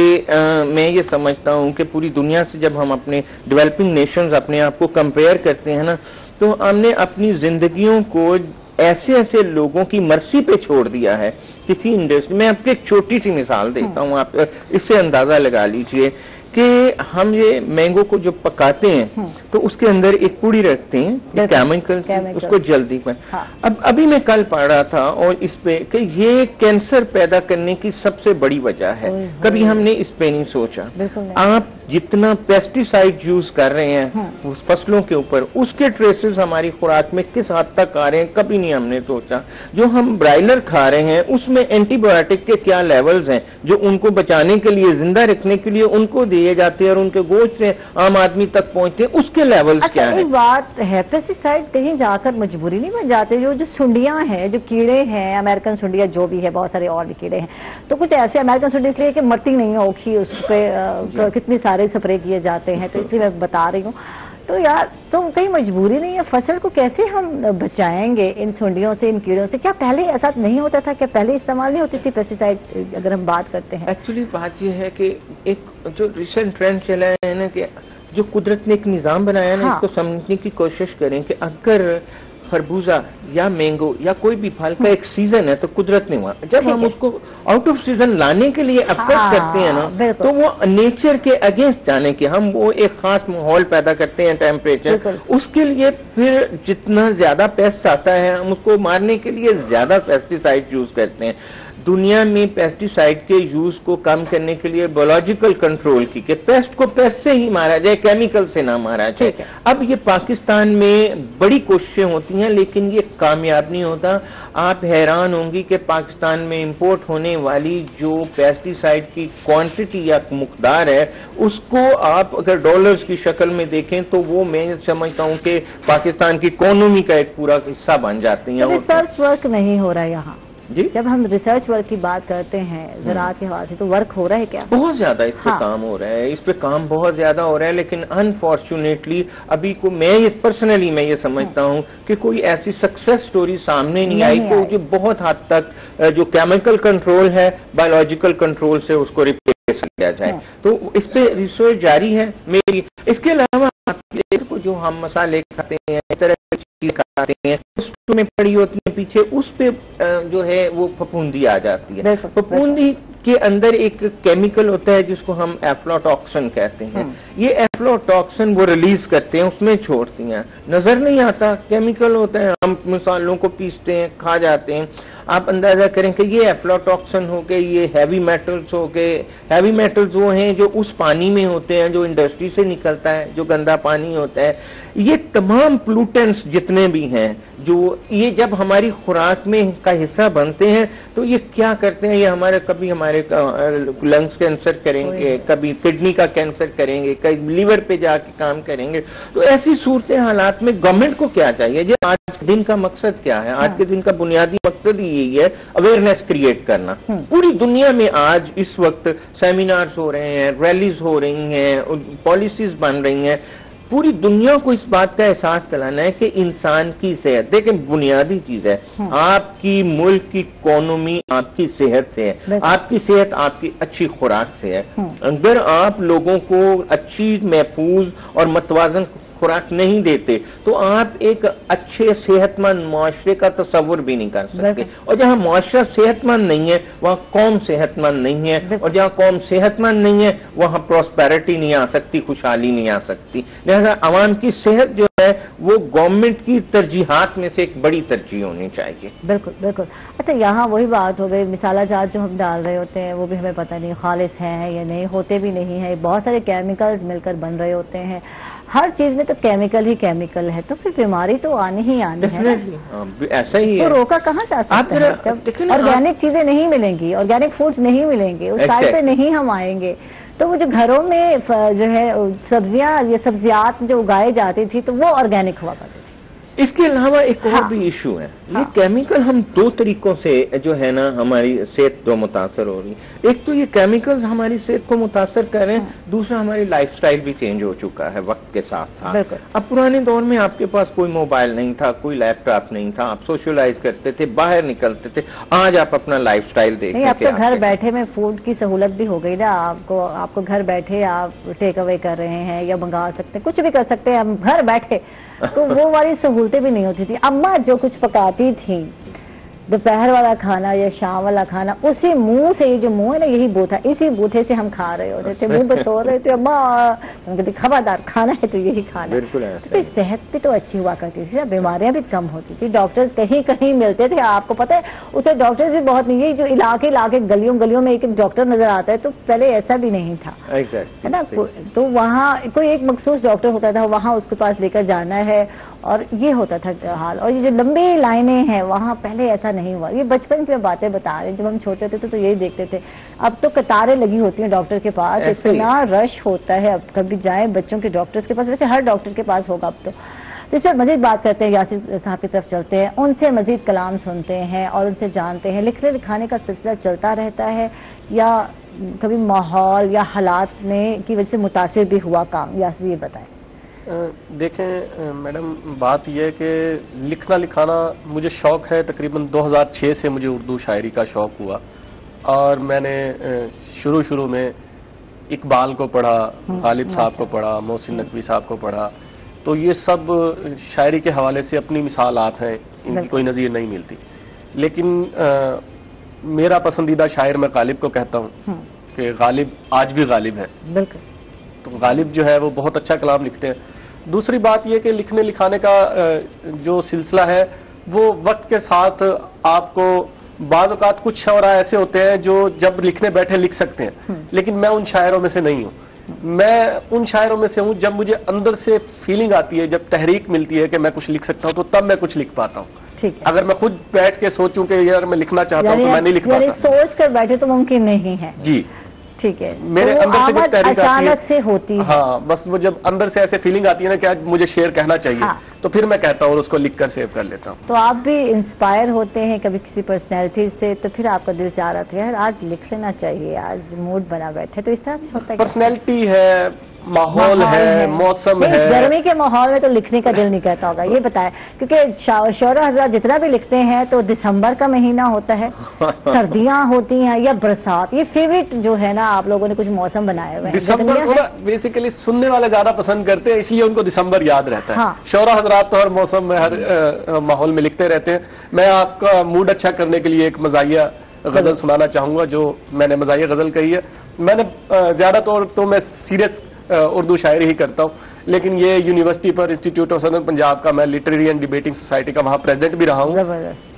میں یہ سمجھتا ہوں کہ پوری دنیا سے جب ہم اپنے ڈیولپنگ نیشنز اپنے آپ کو کمپیئر کرتے ہیں نا, تو ہم نے اپنی زندگیوں کو ایسے لوگوں کی مرضی پہ چھوڑ دیا ہے. کسی انڈسٹری میں آپ کو ایک چھوٹی سی مثال دیتا ہوں, آپ اس سے اندازہ لگا لیجئے کہ ہم یہ مینگو کو جو پکاتے ہیں تو اس کے اندر ایک پوڑی رکھتے ہیں کیمیکل, اس کو جلدی میں. اب ابھی میں کل پڑھ رہا تھا اور اس پہ کہ یہ کینسر پیدا کرنے کی سب سے بڑی وجہ ہے. کبھی ہم نے اس پہ نہیں سوچا. آپ جتنا پیسٹی سائڈ یوز کر رہے ہیں اس فصلوں کے اوپر, اس کے ٹریسز ہماری خوراک میں کس حد تک آ رہے ہیں, کبھی نہیں ہم نے سوچا. جو ہم برائلر کھا رہے ہیں اس میں اینٹی بایوٹک کے کیا لیولز ہیں جو ان کو بچانے کے لیے, زندہ رکھنے کے لیے ان کو دیے جاتے ہیں اور ان کے گوشت سے عام آدمی تک پہنچتے ہیں, اس کے لیولز کیا ہیں. ایک بات ہے, پیسٹی سائڈ کہیں جا کر مجبوری نہیں بن جاتے. جو سنڈیاں ہیں, جو کیڑے ہیں, امریکن سنڈیا جو بھی ہے, بہت سارے اور بھی کیڑے ہیں, تو کچھ ایسے امریکن سنڈی اس لیے کہ مرتی نہیں ہے اوکھی, اس پہ کتنی سارے سپرے کیے جاتے ہیں, تو اس لیے میں بتا رہی ہوں. تو یار تو کہیں مجبوری نہیں ہے, فصل کو کیسے ہم بچائیں گے ان سنڈیوں سے, ان کیڑوں سے؟ کیا پہلے ایسا نہیں ہوتا تھا, کیا پہلے استعمال نہیں ہوتی تھی پیسٹی سائڈ اگر ہم بات کرتے ہیں؟ ایکچولی بات یہ ہے کہ ایک جو ریسنٹ ٹرینڈ چلا ہے نا کہ جو قدرت نے ایک نظام بنایا نا, اس کو سمجھنے کی کوشش کریں کہ اگر خربوزہ یا مینگو یا کوئی بھی پھل کا ایک سیزن ہے تو قدرت نے ہوا, جب ہم اس کو آؤٹ آف سیزن لانے کے لیے افیکٹ کرتے ہیں نا, تو وہ نیچر کے اگینسٹ جانے کے ہم وہ ایک خاص ماحول پیدا کرتے ہیں, ٹیمپریچر, اس کے لیے پھر جتنا زیادہ پیسٹ آتا ہے ہم اس کو مارنے کے لیے زیادہ پیسٹی سائڈ یوز کرتے ہیں. دنیا میں پیسٹی سائڈ کے یوز کو کم کرنے کے لیے بایولوجیکل کنٹرول کی کہ پیسٹ کو پیسٹ سے ہی مارا جائے, کیمیکل سے نہ مارا جائے. اب یہ پاکستان میں بڑی کوششیں ہوتی ہیں لیکن یہ کامیاب نہیں ہوتا. آپ حیران ہوں گی کہ پاکستان میں امپورٹ ہونے والی جو پیسٹی سائڈ کی کوانٹٹی یا مقدار ہے اس کو آپ اگر ڈالرز کی شکل میں دیکھیں تو وہ میں سمجھتا ہوں کہ پاکستان کی اکانومی کا ایک پورا حصہ بن جاتی ہیں. ریسرچ ورک نہیں ہو رہا یہاں. جی, جب ہم ریسرچ ورک کی بات کرتے ہیں زراعت کے حوالے سے تو ورک ہو رہا ہے کیا؟ بہت زیادہ اس پہ کام ہو رہا ہے, اس پہ کام بہت زیادہ ہو رہا ہے, لیکن انفارچونیٹلی ابھی کو میں پرسنلی میں یہ سمجھتا ہوں کہ کوئی ایسی سکسیس سٹوری سامنے نہیں آئی کہ جو بہت حد تک جو کیمیکل کنٹرول ہے بایولوجیکل کنٹرول سے اس کو ریپلیس کیا جائے. تو اس پہ ریسرچ جاری ہے میری. اس کے علاوہ جو ہم مسالے کھاتے ہیں, اس طرح खाते हैं, उस में पड़ी होती है पीछे, उस पे जो है वो फफूंदी आ जाती है। फफूंदी के अंदर एक केमिकल होता है जिसको हम एफ्लोटॉक्सिन कहते हैं। ये एफ्लोटॉक्सिन वो रिलीज करते हैं, उसमें छोड़ती हैं, नजर नहीं आता, केमिकल होता है, हम मसालों को पीसते हैं, खा जाते हैं। आप अंदाजा करें कि ये एफ्लोटॉक्सिन हो गए, ये हैवी मेटल्स हो गए। हैवी मेटल्स वो हैं जो उस पानी में होते हैं जो इंडस्ट्री से निकलता है, जो गंदा पानी होता है। ये तमाम प्लूटेंट्स जितने भी हैं, जो ये जब हमारी खुराक में का हिस्सा बनते हैं तो ये क्या करते हैं, ये हमारे कभी हमारे लंग्स कैंसर करेंगे, कभी किडनी का कैंसर करेंगे, कभी लीवर पे जाके काम करेंगे। तो ऐसी सूरत हालात में गवर्नमेंट को क्या चाहिए? जो आज के दिन का मकसद क्या है? आज के दिन का बुनियादी मकसद ही यही है, अवेयरनेस क्रिएट करना। पूरी दुनिया में आज इस वक्त सेमिनार्स हो रहे हैं, रैलीज हो रही हैं, पॉलिसीज बन रही हैं। पूरी दुनिया को इस बात का एहसास दिलाना है कि इंसान की सेहत, देखिए बुनियादी चीज है, आपकी मुल्क की इकोनॉमी आपकी सेहत से है, आपकी सेहत आपकी अच्छी खुराक से है। अगर आप लोगों को अच्छी, महफूज और मतवाजन खुराक नहीं देते तो आप एक अच्छे सेहतमंद मुआशरे का तस्वुर भी नहीं कर सकते। और जहां मुआशरा सेहतमंद नहीं है वहां कौम सेहतमंद नहीं है, और जहां कौम सेहतमंद नहीं है वहां प्रॉस्पेरिटी नहीं आ सकती, खुशहाली नहीं आ सकती। लिहाजा आवाम की सेहत जो है वो गवर्नमेंट की तरजीहात में से एक बड़ी तरजीह होनी चाहिए। बिल्कुल बिल्कुल। अच्छा, यहाँ वही बात हो गई, मिसाला जात जो हम डाल रहे होते हैं वो भी हमें पता नहीं खालिस हैं या नहीं, होते भी नहीं है, बहुत सारे केमिकल्स मिलकर बन रहे होते हैं। हर चीज में तो केमिकल ही केमिकल है, तो फिर बीमारी तो आनी ही आनी है। ऐसा ही है, तो रोका कहाँ जा सकते हैं? ऑर्गेनिक चीजें नहीं मिलेंगी, ऑर्गेनिक फूड्स नहीं मिलेंगे, उस टाइप पे नहीं हम आएंगे। तो वो जो घरों में जो है सब्जियां, ये सब्जियात जो उगाई जाती थी तो वो ऑर्गेनिक हुआ करती थी। इसके अलावा एक और भी इशू है, ये केमिकल हम दो तरीकों से जो है ना हमारी सेहत जो मुतासर हो रही है। एक तो ये केमिकल्स हमारी सेहत को मुतासर कर रहे हैं, दूसरा हमारी लाइफस्टाइल भी चेंज हो चुका है वक्त के साथ साथ। अब पुराने दौर में आपके पास कोई मोबाइल नहीं था, कोई लैपटॉप नहीं था, आप सोशलाइज करते थे, बाहर निकलते थे। आज आप अपना लाइफस्टाइल देखते हैं, अब तो घर बैठे में फूड की सहूलत भी हो गई ना, आपको घर बैठे आप टेक अवे कर रहे हैं या मंगा सकते हैं, कुछ भी कर सकते हैं हम घर बैठे। तो वो वाली सहूलतें भी नहीं होती थी। अम्मा जो कुछ पकाती थी, दोपहर वाला खाना या शाम वाला खाना, उसी मुंह से, ये जो मुंह है ना यही बूथा, इसी बूथे से हम खा रहे होते थे, मुंह बटोर रहे थे। अम्मा कहती खबरदार खाना है तो यही खाना। तो फिर सेहत भी तो अच्छी हुआ करती थी, बीमारियां भी कम होती थी। डॉक्टर्स कहीं कहीं मिलते थे, आपको पता है उसे डॉक्टर्स भी बहुत नहीं, जो इलाके गलियों गलियों में एक एक डॉक्टर नजर आता है, तो पहले ऐसा भी नहीं था, है ना। तो वहाँ कोई एक मखसूस डॉक्टर होता था, वहाँ उसके पास लेकर जाना है, और ये होता था हाल। और ये जो लंबी लाइनें हैं वहाँ पहले ऐसा नहीं हुआ। ये बचपन की बातें बता रहे हैं, जब हम छोटे थे तो यही देखते थे। अब तो कतारें लगी होती हैं डॉक्टर के पास, इतना रश होता है। अब कभी जाए बच्चों के डॉक्टर्स के पास, वैसे हर डॉक्टर के पास होगा अब तो। इस पर मजीद बात करते हैं, यासिर साहब की तरफ चलते हैं, उनसे मजीद कलाम सुनते हैं और उनसे जानते हैं लिखने लिखाने का सिलसिला चलता रहता है या कभी माहौल या हालात में की वजह से मुतासिर भी हुआ काम। यासिर ये बताएं। देखें मैडम, बात यह है कि लिखना लिखाना मुझे शौक है। तकरीबन 2006 से मुझे उर्दू शायरी का शौक हुआ, और मैंने शुरू में इकबाल को पढ़ा, गालिब साहब को पढ़ा, मोहसिन नकवी साहब को पढ़ा। तो ये सब शायरी के हवाले से अपनी मिसालात हैं, इनकी कोई नज़ीर नहीं मिलती। लेकिन मेरा पसंदीदा शायर मैं गालिब को कहता हूँ कि गालिब आज भी गालिब है। तो गालिब जो है वो बहुत अच्छा कलाम लिखते हैं। दूसरी बात यह कि लिखने लिखाने का जो सिलसिला है वो वक्त के साथ आपको बाज़ औक़ात कुछ शौरा ऐसे होते हैं जो जब लिखने बैठे लिख सकते हैं, लेकिन मैं उन शायरों में से नहीं हूँ। मैं उन शायरों में से हूँ जब मुझे अंदर से फीलिंग आती है, जब तहरीक मिलती है कि मैं कुछ लिख सकता हूँ, तो तब मैं कुछ लिख पाता हूँ। अगर मैं खुद बैठ के सोचूं कि यार मैं लिखना चाहता हूँ तो मैं नहीं लिख पाता। सोच कर बैठे तो मुमकिन नहीं है जी। ठीक है, मेरे तो अंदर से जब तहरीक अचानक से होती है। हाँ, बस वो जब अंदर से ऐसे फीलिंग आती है ना कि आज मुझे शेर कहना चाहिए, हाँ। तो फिर मैं कहता हूँ और उसको लिख कर सेव कर लेता हूँ। तो आप भी इंस्पायर होते हैं कभी किसी पर्सनैलिटी से, तो फिर आपका दिल चाह रहा था यार आज लिख लेना चाहिए, आज मूड बना बैठे, तो इस तरह से होता है। पर्सनैलिटी है, माहौल है, मौसम है। गर्मी के माहौल में तो लिखने का दिल नहीं कहता होगा, ये बताएं, क्योंकि शौरा हजरात जितना भी लिखते हैं तो दिसंबर का महीना होता है, सर्दियां होती हैं या बरसात, ये फेवरेट जो है ना आप लोगों ने कुछ मौसम बनाए हुए हैं। दिसंबर को ना बेसिकली सुनने वाले ज्यादा पसंद करते हैं, इसलिए उनको दिसंबर याद रहता है। हाँ। शौरा हजरात तो हर मौसम में, हर माहौल में लिखते रहते हैं। मैं आपका मूड अच्छा करने के लिए एक मज़ाहिया गजल सुनाना चाहूंगा, जो मैंने मज़ाहिया गजल कही है। मैंने ज्यादा तौर तो मैं सीरियस उर्दू शायरी ही करता हूँ, लेकिन ये यूनिवर्सिटी पर इंस्टीट्यूट ऑफ सदर्न पंजाब का मैं लिटरेरी एंड डिबेटिंग सोसाइटी का वहाँ प्रेसिडेंट भी रहा हूँ।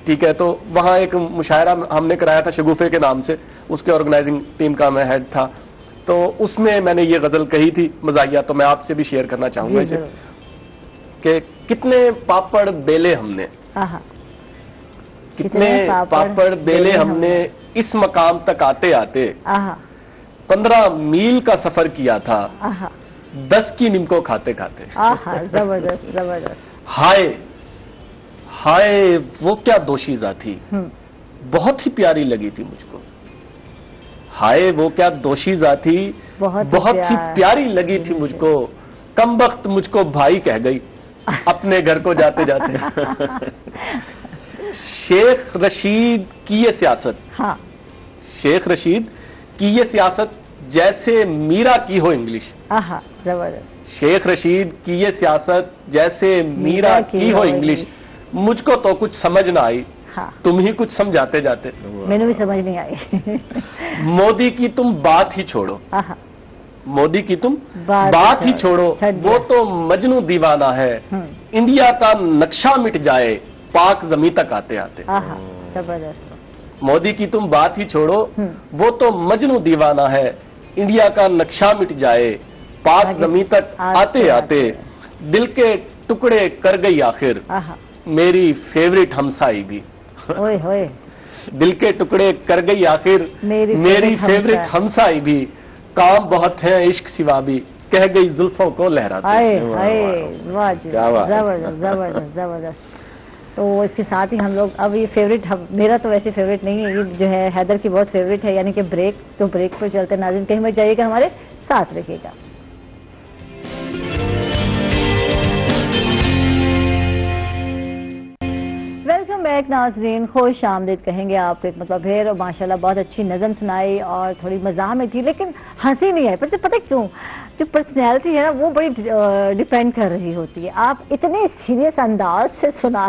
ठीक है, तो वहाँ एक मुशायरा हमने कराया था शगुफे के नाम से, उसके ऑर्गेनाइजिंग टीम का मैं हेड था। तो उसमें मैंने ये गजल कही थी मज़ाहिया, तो मैं आपसे भी शेयर करना चाहूंगा इसे कि कितने पापड़ बेले हमने, कितने पापड़ बेले हमने इस मकाम तक आते आते, 15 मील का सफर किया था 10 की निमको खाते खाते। जबरदस्त जबरदस्त। हाय हाय वो क्या दोशीज़ा थी, बहुत ही प्यारी लगी थी मुझको। हाय वो क्या दोशीज़ा थी, बहुत ही प्यारी लगी थी मुझको। कम वक्त मुझको भाई कह गई अपने घर को जाते जाते। शेख रशीद की ये सियासत, हाँ। शेख रशीद की ये सियासत जैसे मीरा की हो इंग्लिश। जबरदस्त। शेख रशीद की ये सियासत जैसे मीरा की हो इंग्लिश। मुझको तो कुछ समझ ना आई, हाँ। तुम ही कुछ समझाते जाते। मैंने भी समझ नहीं आई। मोदी की तुम बात ही छोड़ो, मोदी की तुम बात ही छोड़ो, वो तो मजनू दीवाना है। इंडिया का नक्शा मिट जाए पाक जमी तक आते आते। जबरदस्त। मोदी की तुम बात ही छोड़ो, वो तो मजनू दीवाना है। इंडिया का नक्शा मिट जाए पाक जमी तक आते आते। दिल के टुकड़े कर गई आखिर मेरी फेवरेट हमसाई भी। ओए होए। दिल के टुकड़े कर गई आखिर मेरी फेवरेट हमसाई भी। काम बहुत है इश्क सिवा भी, कह गई जुल्फों को लहराते। जबरदस्त जबरदस्त जबरदस्त। तो इसके साथ ही हम लोग अब ये फेवरेट, मेरा तो वैसे फेवरेट नहीं है, ये जो है हैदर की बहुत फेवरेट है, यानी कि ब्रेक। तो ब्रेक पर चलते नाज़रीन, कहीं मत जाइएगा, हमारे साथ रखिएगा। वेलकम बैक नाज़रीन, खुश आमदीद कहेंगे आपको एक मतलब फिर। और माशाल्लाह बहुत अच्छी नज़म सुनाई और थोड़ी मज़ाह में थी, लेकिन हंसी नहीं आई। पर पता क्यों, जो पर्सनैलिटी है ना वो बड़ी डिपेंड कर रही होती है। आप इतने सीरियस अंदाज से सुना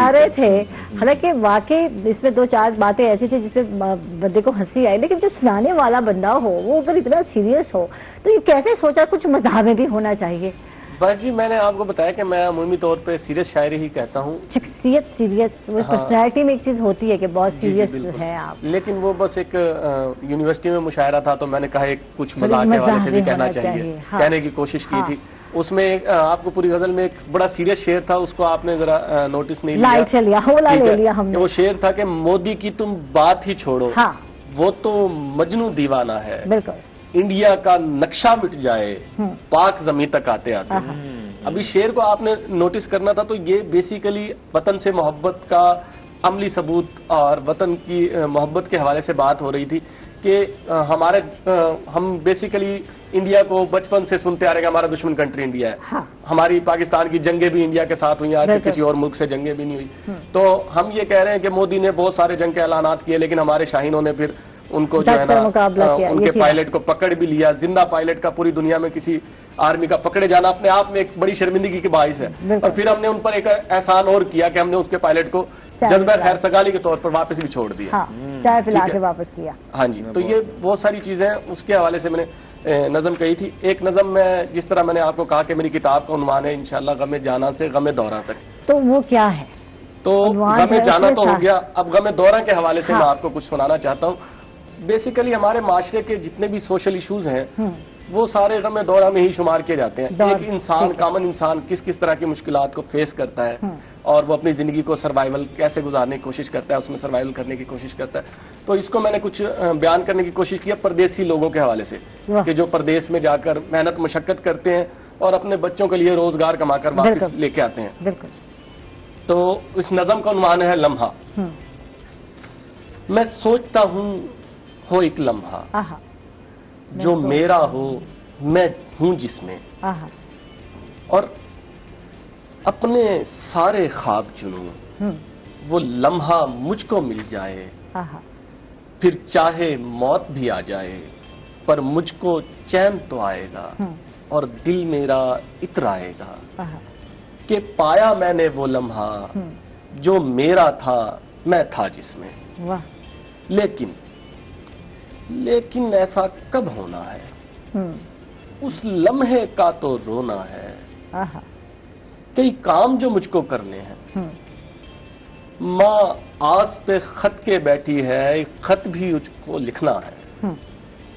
रहे थे, हालांकि वाकई इसमें 2-4 बातें ऐसी थी जिसमें बंदे को हंसी आई, लेकिन जो सुनाने वाला बंदा हो वो अगर इतना सीरियस हो तो ये कैसे सोचा कुछ मज़ाह में भी होना चाहिए। बस जी, मैंने आपको बताया कि मैं अमूमी तौर पे सीरियस शायरी ही कहता हूँ। शख्सियत सीरियस, वो पर्सनैलिटी में एक चीज होती है कि बहुत सीरियस है आप। लेकिन वो बस एक यूनिवर्सिटी में मुशायरा था, तो मैंने कहा एक कुछ मजाक के हवाले से भी कहना चाहिए, हाँ। कहने की कोशिश की थी। उसमें आपको पूरी गजल में एक बड़ा सीरियस शेर था, उसको आपने जरा नोटिस नहीं लिया। वो शेर था कि मोदी की तुम बात ही छोड़ो, वो तो मजनू दीवाना है। बिल्कुल। इंडिया का नक्शा मिट जाए पाक जमी तक आते आते। अभी शेर को आपने नोटिस करना था, तो ये बेसिकली वतन से मोहब्बत का अमली सबूत और वतन की मोहब्बत के हवाले से बात हो रही थी कि हम बेसिकली इंडिया को बचपन से सुनते आ रहे हैं, हमारा दुश्मन कंट्री इंडिया है। हाँ। हमारी पाकिस्तान की जंगें भी इंडिया के साथ हुई, आज किसी और मुल्क से जंगें भी नहीं हुई। तो हम ये कह रहे हैं कि मोदी ने बहुत सारे जंग के ऐलानात किए, लेकिन हमारे शाहीनों ने फिर उनको जो है ना उनके पायलट को पकड़ भी लिया। जिंदा पायलट का पूरी दुनिया में किसी आर्मी का पकड़े जाना अपने आप में एक बड़ी शर्मिंदगी की बाइस है। और फिर हमने उन पर एक एहसान और किया कि हमने उसके पायलट को जज्बा खैर सगाली के तौर पर वापस भी छोड़ दिया, चाय पिला के वापस किया। हाँ जी, तो ये बहुत सारी चीजें उसके हवाले से मैंने नज़म कही थी। एक नज़म में जिस तरह मैंने आपको कहा कि मेरी किताब का उन्वान है इंशाल्लाह गमे जाना से गमे दौरा तक, तो वो क्या है? तो गमे जाना तो हो गया, अब गमे दौरा के हवाले से मैं आपको कुछ सुनाना चाहता हूँ। बेसिकली हमारे माशरे के जितने भी सोशल इश्यूज हैं वो सारे गम दौरा में ही शुमार किए जाते हैं। एक इंसान, कॉमन इंसान किस किस तरह की मुश्किलात को फेस करता है और वो अपनी जिंदगी को सर्वाइवल कैसे गुजारने की कोशिश करता है, उसमें सर्वाइवल करने की कोशिश करता है। तो इसको मैंने कुछ बयान करने की कोशिश किया परदेसी लोगों के हवाले से, कि जो परदेश में जाकर मेहनत मशक्कत करते हैं और अपने बच्चों के लिए रोजगार कमाकर वापस लेके आते हैं। तो इस नज़म का उन्वान है लम्हा। मैं सोचता हूं हो एक लम्हा, جو میرا ہو میں ہوں جس میں، اور اپنے سارے خواب چنوں، وہ لمحہ مجھ کو مل جائے، پھر چاہے موت بھی آ جائے پر مجھ کو چین تو آئے گا اور دل میرا اترائے گا کہ پایا میں نے وہ لمحہ جو میرا تھا، میں تھا جس میں۔ لیکن ایسا کب ہونا ہے؟ اس لمحے کا تو رونا ہے۔ کئی کام جو مجھ کو کرنے ہیں، ماں آس پہ خط کے بیٹھی ہے، ایک خط بھی مجھ کو لکھنا ہے۔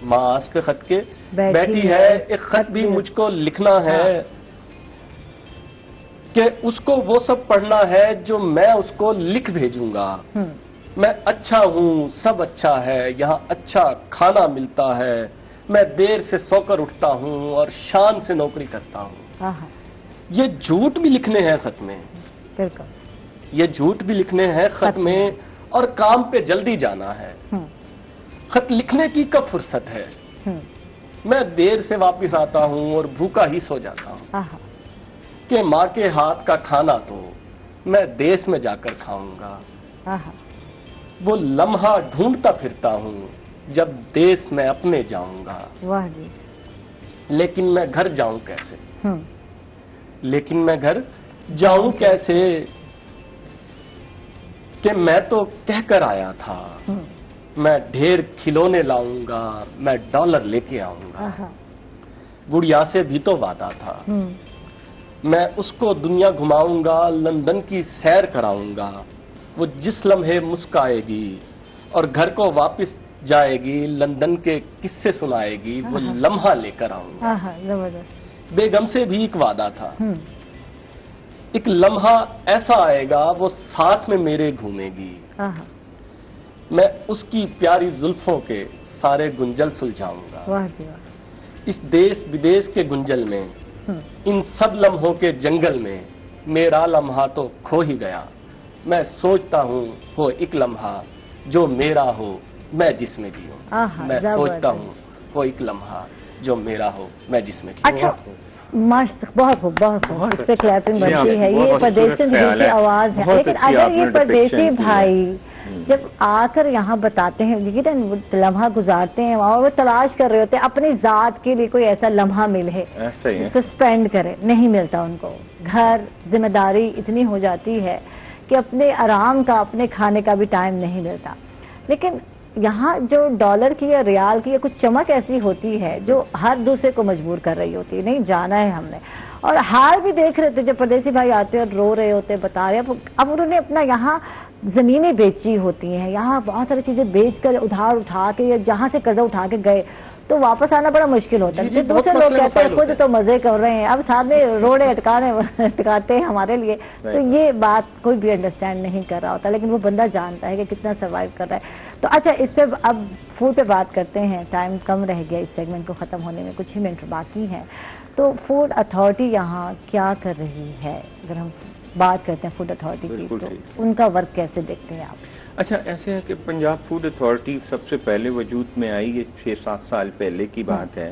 ماں آس پہ خط کے بیٹھی ہے، ایک خط بھی مجھ کو لکھنا ہے کہ اس کو وہ سب پڑھنا ہے جو میں اس کو لکھ بھیجوں گا۔ میں اچھا ہوں، سب اچھا ہے، یہاں اچھا کھانا ملتا ہے، میں دیر سے سو کر اٹھتا ہوں اور شان سے نوکری کرتا ہوں۔ یہ جھوٹ بھی لکھنے ہیں خط میں، یہ جھوٹ بھی لکھنے ہیں خط میں، اور کام پہ جلدی جانا ہے۔ خط لکھنے کی کب فرصت ہے؟ میں دیر سے واپس آتا ہوں اور بھوکا ہی سو جاتا ہوں کہ ماں کے ہاتھ کا کھانا تو میں دیس میں جا کر کھاؤں گا۔ وہ لمحہ ڈھونڈتا پھرتا ہوں جب دیس میں اپنے جاؤں گا۔ لیکن میں گھر جاؤں کیسے؟ لیکن میں گھر جاؤں کیسے کہ میں تو کہہ کر آیا تھا، میں ڈھیر کھلونے لاؤں گا، میں ڈالر لے کے آؤں گا۔ گڑیا سے بھی تو وعدہ تھا، میں اس کو دنیا گھماؤں گا، لندن کی سیر کراؤں گا۔ وہ جس لمحے مسکائے گی اور گھر کو واپس جائے گی، لندن کے قصے سنائے گی، وہ لمحہ لے کر آؤں گا۔ بیگم سے بھی ایک وعدہ تھا، ایک لمحہ ایسا آئے گا وہ ساتھ میں میرے گھومے گی، میں اس کی پیاری زلفوں کے سارے گنجل سلجھاؤں گا۔ اس دیس بدیس کے گنجل میں، ان سب لمحوں کے جنگل میں میرا لمحہ تو کھو ہی گیا۔ میں سوچتا ہوں وہ ایک لمحہ جو میرا ہو میں جس میں جیوں۔ میں سوچتا ہوں وہ ایک لمحہ جو میرا ہو میں جس میں جیوں۔ اچھا، مست، بہت خوب، بہت خوب، اس پہ کلیپنگ بنتی ہے۔ یہ پردیسی دل کی آواز ہے، لیکن اگر یہ پردیسی بھائی جب آ کر یہاں بتاتے ہیں، لمحہ گزارتے ہیں اور وہ تلاش کر رہے ہوتے ہیں اپنی ذات کے لیے کوئی ایسا لمحہ ملے جس کو اسپینڈ کرے، نہیں ملتا ان کو۔ گھر، ذمہ داری اتنی ہو جاتی ہے کہ اپنے آرام کا، اپنے کھانے کا بھی ٹائم نہیں ملتا۔ لیکن یہاں جو ڈالر کی یا ریال کی یا کچھ چمک ایسی ہوتی ہے جو ہر دوسرے کو مجبور کر رہی ہوتی ہے، نہیں جانا ہے ہم نے۔ اور حال بھی دیکھ رہے تھے جب پردیسی بھائی آتے اور رو رہے ہوتے، بتا رہے، اب انہوں نے اپنا یہاں زمینیں بیچی ہوتی ہیں، یہاں بہت ساری چیزیں بیچ کر ادھار اٹھا کے یا جہاں سے قرضہ اٹھا کے گئے تو واپس آنا بڑا مشکل ہوتا ہے۔ دوسرے لوگ کہتے ہیں خود تو مزے کر رہے ہیں، اب سامنے روڑے اٹکاتے ہیں ہمارے لیے، تو یہ بات کوئی بھی انڈرسٹینڈ نہیں کر رہا ہوتا، لیکن وہ بندہ جانتا ہے کہ کتنا سروائیو کر رہا ہے۔ تو اچھا، اس پہ اب فوڈ پہ بات کرتے ہیں، ٹائم کم رہ گیا اس سیگمنٹ کو ختم ہونے میں، کچھ ہی منٹ باقی ہیں۔ تو فوڈ اتھارٹی یہاں کیا کر رہی ہے؟ اگر ہم بات کرتے ہیں فوڈ اتھارٹی کی تو ان کا ورک کیسے دیکھتے ہیں آپ؟ اچھا، ایسے ہے کہ پنجاب فوڈ اتھارٹی سب سے پہلے وجود میں آئی، یہ 6-7 سال پہلے کی بات ہے۔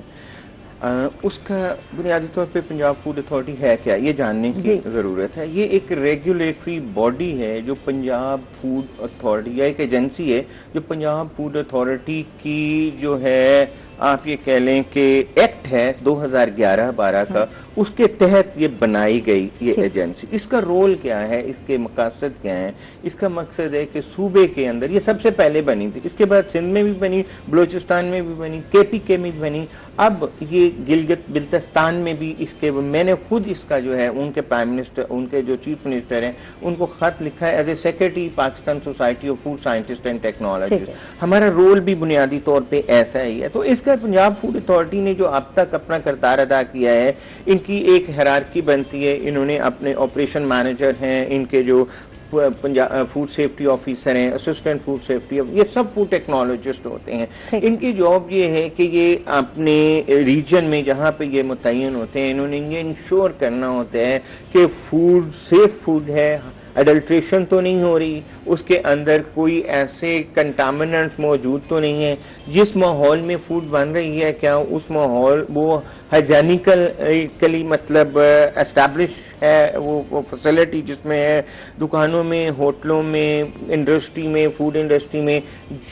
اس کا بنیادی طور پہ پنجاب فوڈ اتھارٹی ہے کیا، یہ جاننے کی ضرورت ہے۔ یہ ایک ریگولیٹری باڈی ہے جو پنجاب فوڈ اتھارٹی، یا ایک ایجنسی ہے جو پنجاب فوڈ اتھارٹی کی جو ہے آپ یہ کہہ لیں کہ ایکٹ ہے 2011-12 کا، اس کے تحت یہ بنائی گئی یہ ایجنسی۔ اس کا رول کیا ہے، اس کے مقاصد کیا ہیں؟ اس کا مقصد ہے کہ صوبے کے اندر یہ سب سے پہلے بنی تھی، اس کے بعد سندھ میں بھی بنی، بلوچستان میں بھی بنی، KPK میں بھی بنی، اب یہ گلگت بلتستان میں بھی اس کے، میں نے خود اس کا جو ہے ان کے پرائم منسٹر، ان کے جو چیف منسٹر ہیں ان کو خط لکھا ہے as a secretary Pakistan society of food scientist and technologist. ہمارا رول بھی بنیادی طور پہ ایسا ہی ہے۔ تو اس کا پنجاب فوڈ اتھارٹی نے جو اب تک اپنا کردار ادا کیا ہے، ان کی ایک ہیرارکی بنتی ہے، انہوں نے اپنے آپریشن مینیجر ہیں، ان کے جو فوڈ سیفٹی آفیسر ہیں، اسسٹنٹ فوڈ سیفٹی، یہ سب فوڈ ٹیکنالوجسٹ ہوتے ہیں۔ ان کی جاب یہ ہے کہ یہ اپنے ریجن میں جہاں پہ یہ متعین ہوتے ہیں، انہوں نے یہ انشور کرنا ہوتا ہے کہ فوڈ سیف فوڈ ہے، एडल्ट्रेशन तो नहीं हो रही, उसके अंदर कोई ऐसे कंटामिनेंट्स मौजूद तो नहीं है, जिस माहौल में फूड बन रही है क्या उस माहौल वो हाइजेनिकली मतलब एस्टैब्लिश है, वो फैसिलिटी जिसमें है, दुकानों में, होटलों में, इंडस्ट्री में, फूड इंडस्ट्री में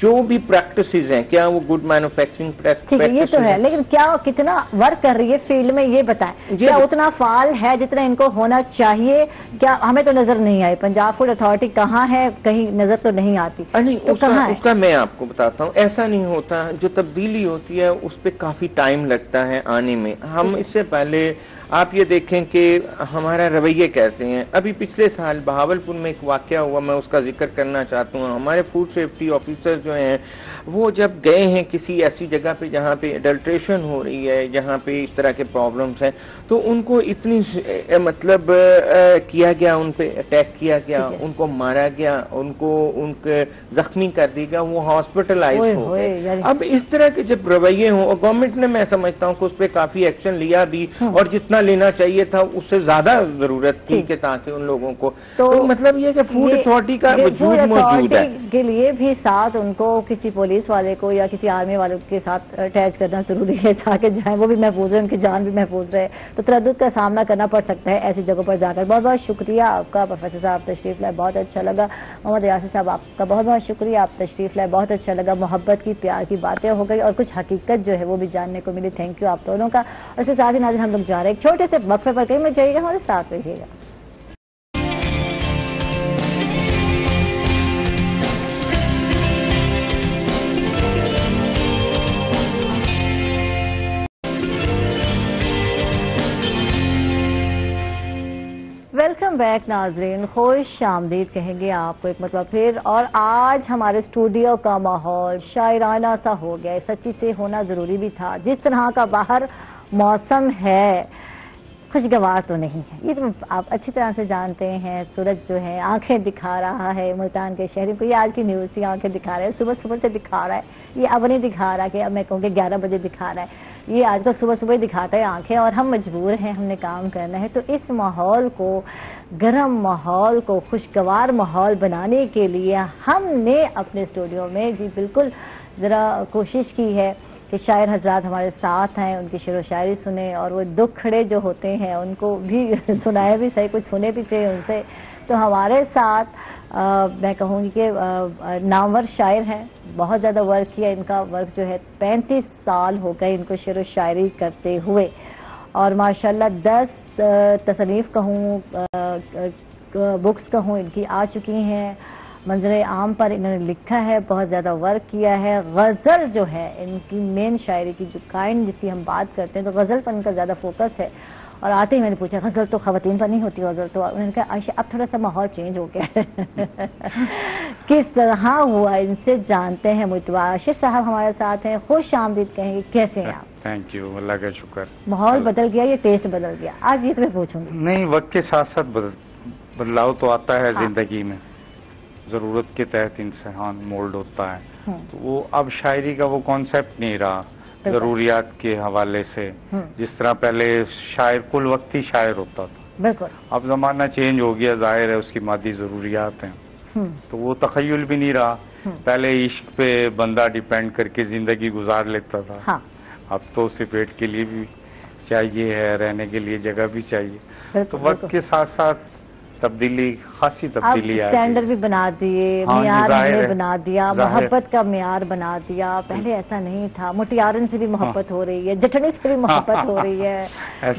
जो भी प्रैक्टिसेस हैं, क्या वो गुड मैन्युफैक्चरिंग प्रैक्टिसेस? ये तो है, लेकिन क्या कितना वर्क कर रही है फील्ड में ये बताएं, क्या उतना फाल है जितना इनको होना चाहिए? क्या हमें तो नजर नहीं आई, पंजाब फूड अथॉरिटी कहाँ है, कहीं नजर तो नहीं आती। नहीं, तो उसका मैं आपको बताता हूँ, ऐसा नहीं होता, जो तब्दीली होती है उस पर काफी टाइम लगता है आने में। हम इससे पहले आप ये देखें कि हमारा रवैये कैसे हैं। अभी पिछले साल बहावलपुर में एक वाकया हुआ, मैं उसका जिक्र करना चाहता हूँ। हमारे फूड सेफ्टी ऑफिसर जो हैं वो जब गए हैं किसी ऐसी जगह पे जहाँ पे एडल्ट्रेशन हो रही है, जहाँ पे इस तरह के प्रॉब्लम्स हैं, तो उनको इतनी मतलब किया गया, उन पे अटैक किया गया, उनको मारा गया, उनके जख्मी कर दिया गया, वो हॉस्पिटलाइज हो गए। अब इस तरह के जब रवैये हों, और गवर्नमेंट ने मैं समझता हूँ कि उस पर काफी एक्शन लिया भी, और जितना लेना चाहिए था उससे ज्यादा जरूरत थी कि ताकि उन लोगों को तो मतलब ये कि फूड अथॉरिटी का वजूद मौजूद है के लिए भी साथ उनको किसी पुलिस वाले को या किसी आर्मी वाले के साथ अटैच करना जरूरी है ताकि जाए वो भी महफूज रहे, उनकी जान भी महफूज रहे। तो तरद्दुद का सामना करना पड़ सकता है ऐसी जगहों पर जाकर। बहुत बहुत शुक्रिया आपका प्रोफेसर साहब, तशरीफ लाए, बहुत अच्छा लगा। मोहम्मद यासिर साहब आपका बहुत बहुत शुक्रिया, आप तशरीफ लाए, बहुत अच्छा लगा। मोहब्बत की, प्यार की बातें हो गई और कुछ हकीकत जो है वो भी जानने को मिली। थैंक यू आप दोनों का। और इसके साथ ही नाज़रीन हम लोग जा रहे हैं छोटे से वक्फे पर, कहीं मत जाइएगा, हमारे साथ रहिएगा। वेलकम बैक नाजरीन, खुश आमदीद कहेंगे आपको एक मतलब फिर। और आज हमारे स्टूडियो का माहौल शायराना सा हो गया, सच्ची से होना जरूरी भी था। जिस तरह का बाहर मौसम है खुशगवार तो नहीं है, ये तो आप अच्छी तरह से जानते हैं। सूरज जो है आंखें दिखा रहा है मुल्तान के शहरी को, ये आज की न्यूज़ थी, आंखें दिखा रहा है, सुबह सुबह से दिखा रहा है, ये अब नहीं दिखा रहा कि अब मैं कहूँगी 11 बजे दिखा रहा है, ये आज तो सुबह सुबह दिखाता है आंखें। और हम मजबूर हैं, हमने काम करना है। तो इस माहौल को, गर्म माहौल को खुशगवार माहौल बनाने के लिए हमने अपने स्टूडियो में जी बिल्कुल ज़रा कोशिश की है कि शायर हजरात हमारे साथ हैं, उनकी शेर व शायरी सुने और वो दुखड़े जो होते हैं उनको भी सुनाए भी सही, कुछ सुने भी चाहिए उनसे। तो हमारे साथ मैं कहूँगी कि नामवर शायर हैं, बहुत ज़्यादा वर्क किया, इनका वर्क जो है 35 साल हो गए इनको शेर व शायरी करते हुए। और माशाल्लाह 10 तसनीफ़ कहूँ, बुक्स कहूँ इनकी आ चुकी हैं। मंजर आम पर इन्होंने लिखा है, बहुत ज़्यादा वर्क किया है। गज़ल जो है इनकी मेन शायरी की जो काइंड जिसकी हम बात करते हैं, तो गज़ल पर इनका ज़्यादा फोकस है। और आते ही मैंने पूछा गज़ल तो ख़वातीन पर नहीं होती, गज़ल तो उन्होंने कहा आयशा अब थोड़ा सा माहौल चेंज हो गया है। किस तरह हुआ इनसे जानते हैं। मुतवाशिर साहब हमारे साथ हैं, खुश आमदीद कहेंगे, कैसे हैं आप? थैंक यू, अल्लाह का शुक्र। माहौल बदल गया, ये टेस्ट बदल गया, आज ये तो मैं पूछूंगी। नहीं, वक्त के साथ साथ बदलाव तो आता है जिंदगी में, जरूरत के तहत इंसान मोल्ड होता है। तो वो अब शायरी का वो कॉन्सेप्ट नहीं रहा जरूरियात के हवाले से, जिस तरह पहले शायर कुल वक्ती शायर होता था। बिल्कुल। अब जमाना चेंज हो गया, जाहिर है उसकी मादी जरूरियात हैं, तो वो तखय्युल भी नहीं रहा। पहले इश्क पे बंदा डिपेंड करके जिंदगी गुजार लेता था। हाँ। अब तो उसे पेट के लिए भी चाहिए है, रहने के लिए जगह भी चाहिए। तो वक्त के साथ साथ तब्दीली, खासी तब्दीली आई। स्टैंडर्ड भी बना दिए, मियार हमने बना दिया, मोहब्बत का मियार बना दिया। पहले ऐसा नहीं था। मुटियारन से भी मोहब्बत हो रही है, जटनी से भी मोहब्बत हो रही है,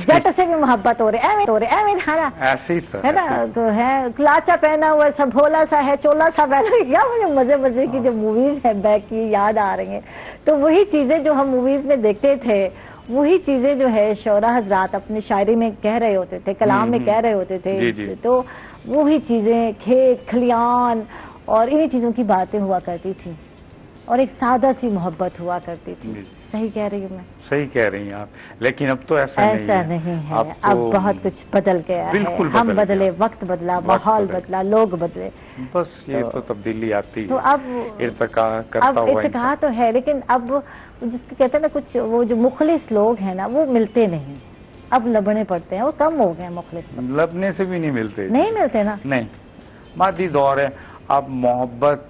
जट से भी मोहब्बत हो रही है, ऐसे ही है ना। तो है लाचा पहना हुआ, सब भोला सा है, चोला सा पहना या मुझे मजे मजे की जो मूवीज है बैक की याद आ रही है। तो वही चीजें जो हम मूवीज में देखते थे, वही चीजें जो है शोरा हजरात अपनी शायरी में कह रहे होते थे, कलाम में कह रहे होते थे। जी जी। तो वही चीजें, खेत खलियान और इन्हीं चीजों की बातें हुआ करती थी और एक सादा सी मोहब्बत हुआ करती थी। सही कह रही हूँ मैं? सही कह रही हैं आप, लेकिन अब तो ऐसा नहीं है। अब बहुत कुछ बदल गया है, हम बदले, वक्त बदला, माहौल बदला, लोग बदले, बस ये तो तब्दीली आती है। तो अब इर्तिका तो है, लेकिन अब जिसके कहते हैं ना कुछ वो जो मुखलिस लोग हैं ना वो मिलते नहीं, अब लबने पड़ते हैं, वो कम हो गए मुखलिस। लबने से भी नहीं मिलते। नहीं मिलते ना? नहीं, मादी दौर है। अब मोहब्बत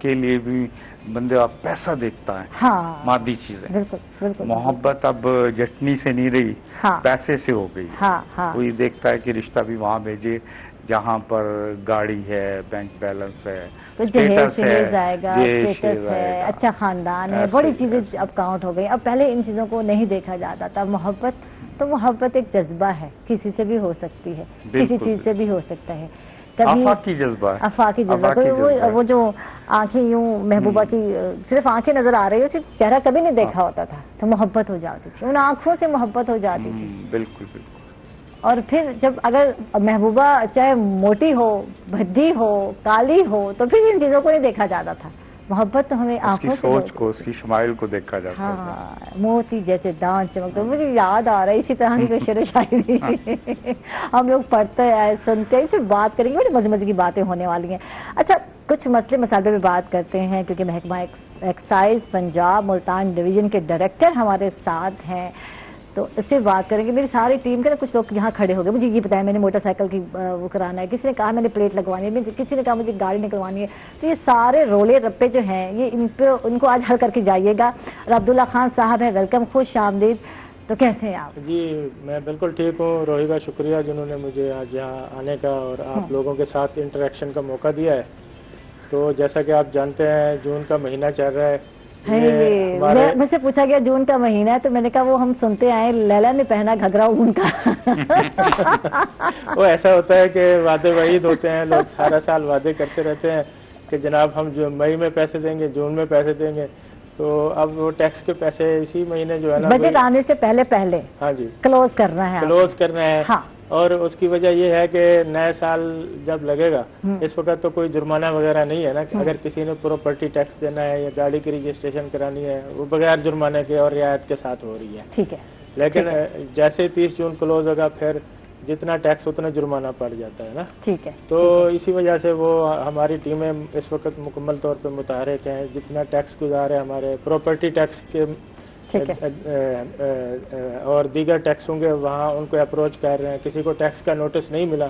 के लिए भी बंदे अब पैसा देखता है। हाँ, मादी चीजें। बिल्कुल बिल्कुल। मोहब्बत अब जटनी से नहीं रही, हाँ, पैसे से हो गई। हाँ, हाँ। कोई देखता है कि रिश्ता भी वहां भेजे जहां पर गाड़ी है, बैंक बैलेंस है, तो स्टेटस जाएगा, स्टेटस है, अच्छा खानदान है, बड़ी चीजें अब काउंट हो गई। अब पहले इन चीजों को नहीं देखा जाता था। मोहब्बत तो मोहब्बत एक जज्बा है, किसी से भी हो सकती है, किसी चीज से भी हो सकता है। आफाकी जज्बा है, आफाकी जज्बा। वो जो आंखें यूं महबूबा की सिर्फ आंखें नजर आ रही होती, चेहरा कभी नहीं देखा होता था, तो मोहब्बत हो जाती थी, उन आंखों से मोहब्बत हो जाती थी। बिल्कुल बिल्कुल। और फिर जब अगर महबूबा चाहे मोटी हो, भद्दी हो, काली हो, तो फिर इन चीजों को नहीं देखा जाता था। मोहब्बत तो हमें आंखों से, सोच को, उसकी शमाइल को देखा जाता है। हाँ, मोती जैसे दांत चमकते। मुझे याद आ रहा है इसी तरह की कोई शेर शायरी हम लोग पढ़ते हैं, सुनते हैं, सिर्फ बात करेंगे, बड़ी मजे मजे की बातें होने वाली हैं। अच्छा, कुछ मसले मसाले पे बात करते हैं, क्योंकि महकमा एक्साइज पंजाब मुल्तान डिवीजन के डायरेक्टर हमारे साथ हैं, तो इससे बात करेंगे। मेरी सारी टीम के ना कुछ लोग यहाँ खड़े हो गए, मुझे ये बताया मैंने मोटरसाइकिल की वो कराना है, किसी ने कहा मैंने प्लेट लगवानी है, किसी ने कहा मुझे गाड़ी निकलवानी है। तो ये सारे रोले रप्पे जो हैं, ये इनको आज हल करके जाइएगा। और अब्दुल्ला खान साहब है, वेलकम, खुश आमदीद। तो कैसे हैं आप? जी मैं बिल्कुल ठीक हूँ। रोही का शुक्रिया जिन्होंने मुझे आज यहाँ आने का और आप लोगों के साथ इंटरेक्शन का मौका दिया है। तो जैसा कि आप जानते हैं, जून का महीना चल रहा है। मुझसे पूछा गया जून का महीना है, तो मैंने कहा वो हम सुनते आए लैला ने पहना घघरा ऊन का। वो ऐसा होता है कि वादे वहीद होते हैं, लोग सारा साल वादे करते रहते हैं कि जनाब हम जो मई में पैसे देंगे, जून में पैसे देंगे। तो अब वो टैक्स के पैसे इसी महीने जो है ना, बजट आने से पहले हाँ जी क्लोज करना है। हाँ। और उसकी वजह ये है कि नया साल जब लगेगा, इस वक्त तो कोई जुर्माना वगैरह नहीं है ना, कि अगर किसी ने प्रॉपर्टी टैक्स देना है या गाड़ी की रजिस्ट्रेशन करानी है, वो बगैर जुर्माने के और रियायत के साथ हो रही है। ठीक है। लेकिन जैसे 30 जून क्लोज होगा, फिर जितना टैक्स उतना जुर्माना पड़ जाता है ना। ठीक है। तो इसी वजह से वो हमारी टीमें इस वक्त मुकम्मल तौर पर मुतहरिक हैं। जितना टैक्स गुजार है हमारे प्रॉपर्टी टैक्स के और दीगर टैक्स होंगे, वहाँ उनको अप्रोच कर रहे हैं। किसी को टैक्स का नोटिस नहीं मिला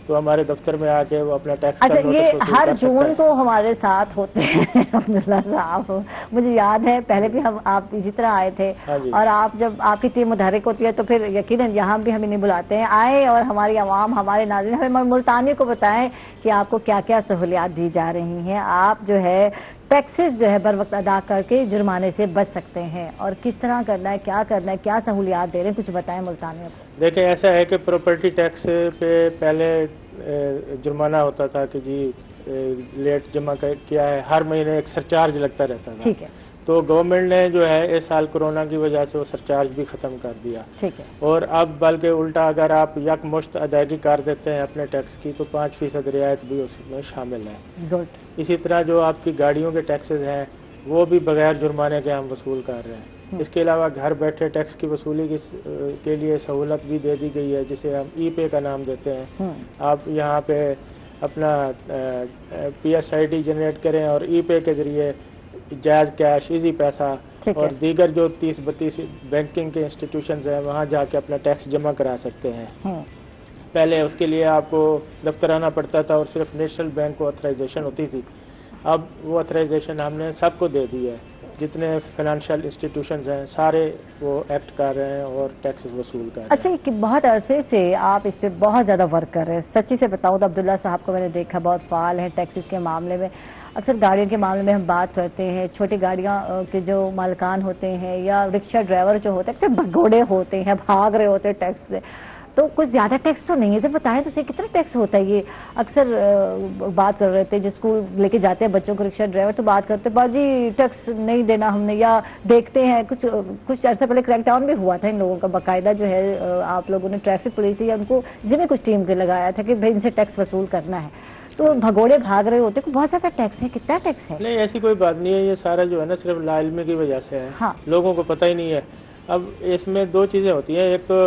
तो हमारे दफ्तर में आके वो अपना टैक्स का नोटिस ये हर जून को हमारे साथ होते हैं अब्दुल्ला साहब। मुझे याद है पहले भी आप इसी तरह आए थे। और आप जब आपकी टीम मुतहरिक होती है तो फिर यकीनन यहाँ भी हमें नहीं बुलाते हैं। आए और हमारी आवाम, हमारे नाज़रीन, हमें मुल्तानी को बताएं कि आपको क्या क्या सहूलियात दी जा रही हैं। आप जो है टैक्सेस जो है बर वक्त अदा करके जुर्माने से बच सकते हैं, और किस तरह करना है, क्या करना है, क्या सहूलियात दे रहे हैं, कुछ बताएं मुल्तानियों को। देखिए ऐसा है कि प्रॉपर्टी टैक्स पे पहले जुर्माना होता था कि जी लेट जमा किया है, हर महीने एक सरचार्ज लगता रहता था। ठीक है। तो गवर्नमेंट ने जो है इस साल कोरोना की वजह से वो सरचार्ज भी खत्म कर दिया। ठीक है। और अब बल्कि उल्टा, अगर आप यकमुश्त अदायगी कर देते हैं अपने टैक्स की, तो 5% रियायत भी उसमें शामिल है। गुड। इसी तरह जो आपकी गाड़ियों के टैक्सेस हैं वो भी बगैर जुर्माने के हम वसूल कर रहे हैं। इसके अलावा घर बैठे टैक्स की वसूली के लिए सहूलत भी दे दी गई है, जिसे हम ई पे का नाम देते हैं। आप यहाँ पे अपना PSID जनरेट करें और ई पे के जरिए जायज कैश, इजी पैसा और दीगर जो 30-32 बैंकिंग के इंस्टीट्यूशंस हैं, वहाँ जाके अपना टैक्स जमा करा सकते हैं। पहले उसके लिए आपको दफ्तर आना पड़ता था और सिर्फ नेशनल बैंक को ऑथराइजेशन होती थी। अब वो ऑथराइजेशन हमने सबको दे दी है। जितने फाइनेंशियल इंस्टीट्यूशंस हैं सारे वो एक्ट कर रहे हैं और टैक्स वसूल कर रहे हैं। अच्छा, कि बहुत अरसे से आप इस पे बहुत ज्यादा वर्क कर रहे हैं। सच्ची से बताऊं तो अब्दुल्ला साहब को मैंने देखा बहुत फाल है टैक्सेस के मामले में। अक्सर गाड़ियों के मामले में हम बात करते हैं, छोटी गाड़ियां के जो मालिकान होते हैं या रिक्शा ड्राइवर जो होते हैं भगोड़े होते हैं, भाग रहे होते हैं टैक्स से। तो कुछ ज्यादा टैक्स तो नहीं है, जब बताएं तो सही कितना टैक्स होता है ये। अक्सर बात कर रहे थे जो स्कूल लेके जाते हैं बच्चों को रिक्शा ड्राइवर, तो बात करते बाजी टैक्स नहीं देना हमने, या देखते हैं कुछ अर्सा पहले क्रैकडाउन भी हुआ था इन लोगों का। बाकायदा जो है आप लोगों ने ट्रैफिक पुलिस या उनको जिम्मे कुछ टीम के लगाया था कि भाई इनसे टैक्स वसूल करना है। तो भगोड़े भाग रहे होते, बहुत ज्यादा टैक्स है। कितना टैक्स है? नहीं, ऐसी कोई बात नहीं है। ये सारा जो है ना सिर्फ लाइल्मी की वजह से है। हाँ। लोगों को पता ही नहीं है। अब इसमें दो चीजें होती हैं, एक तो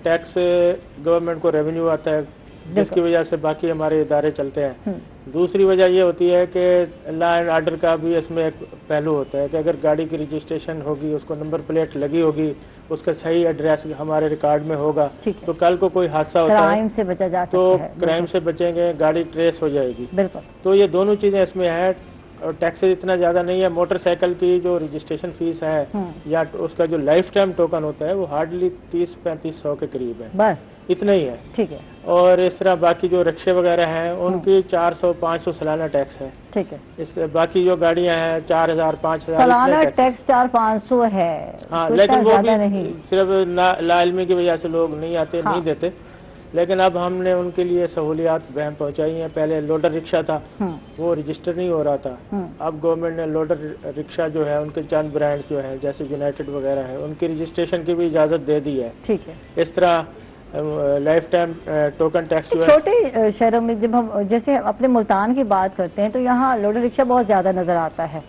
टैक्स गवर्नमेंट को रेवेन्यू आता है जिसकी वजह से बाकी हमारे इदारे चलते हैं। दूसरी वजह ये होती है कि लॉ एंड ऑर्डर का भी इसमें एक पहलू होता है कि अगर गाड़ी की रजिस्ट्रेशन होगी, उसको नंबर प्लेट लगी होगी, उसका सही एड्रेस हमारे रिकॉर्ड में होगा, तो कल को कोई हादसा होता है क्राइम से बचा जा सकता है, तो क्राइम से बचेंगे, गाड़ी ट्रेस हो जाएगी। बिल्कुल। तो ये दोनों चीजें इसमें है। और टैक्सेस इतना ज्यादा नहीं है। मोटरसाइकिल की जो रजिस्ट्रेशन फीस है या उसका जो लाइफ टाइम टोकन होता है वो हार्डली 30-3500 के करीब है, बस इतना ही है। ठीक है। और इस तरह बाकी जो रिक्शे वगैरह हैं उनकी 400-500 सालाना टैक्स है। ठीक है। इस बाकी जो गाड़ियां हैं 4000-5000 सालाना टैक्स 400-500 है। हाँ, लेकिन वो भी सिर्फ लाइलमी की वजह से लोग नहीं आते, नहीं देते। लेकिन अब हमने उनके लिए सहूलियात बहम पहुंचाई हैं। पहले लोडर रिक्शा था, वो रजिस्टर नहीं हो रहा था। अब गवर्नमेंट ने लोडर रिक्शा जो है उनके चंद ब्रांड जो है जैसे यूनाइटेड वगैरह है उनकी रजिस्ट्रेशन की भी इजाजत दे दी है। ठीक है। इस तरह लाइफ टाइम टोकन टैक्स जो है छोटे शहरों में, जब हम जैसे अपने मुल्तान की बात करते हैं तो यहाँ लोडर रिक्शा बहुत ज्यादा नजर आता है।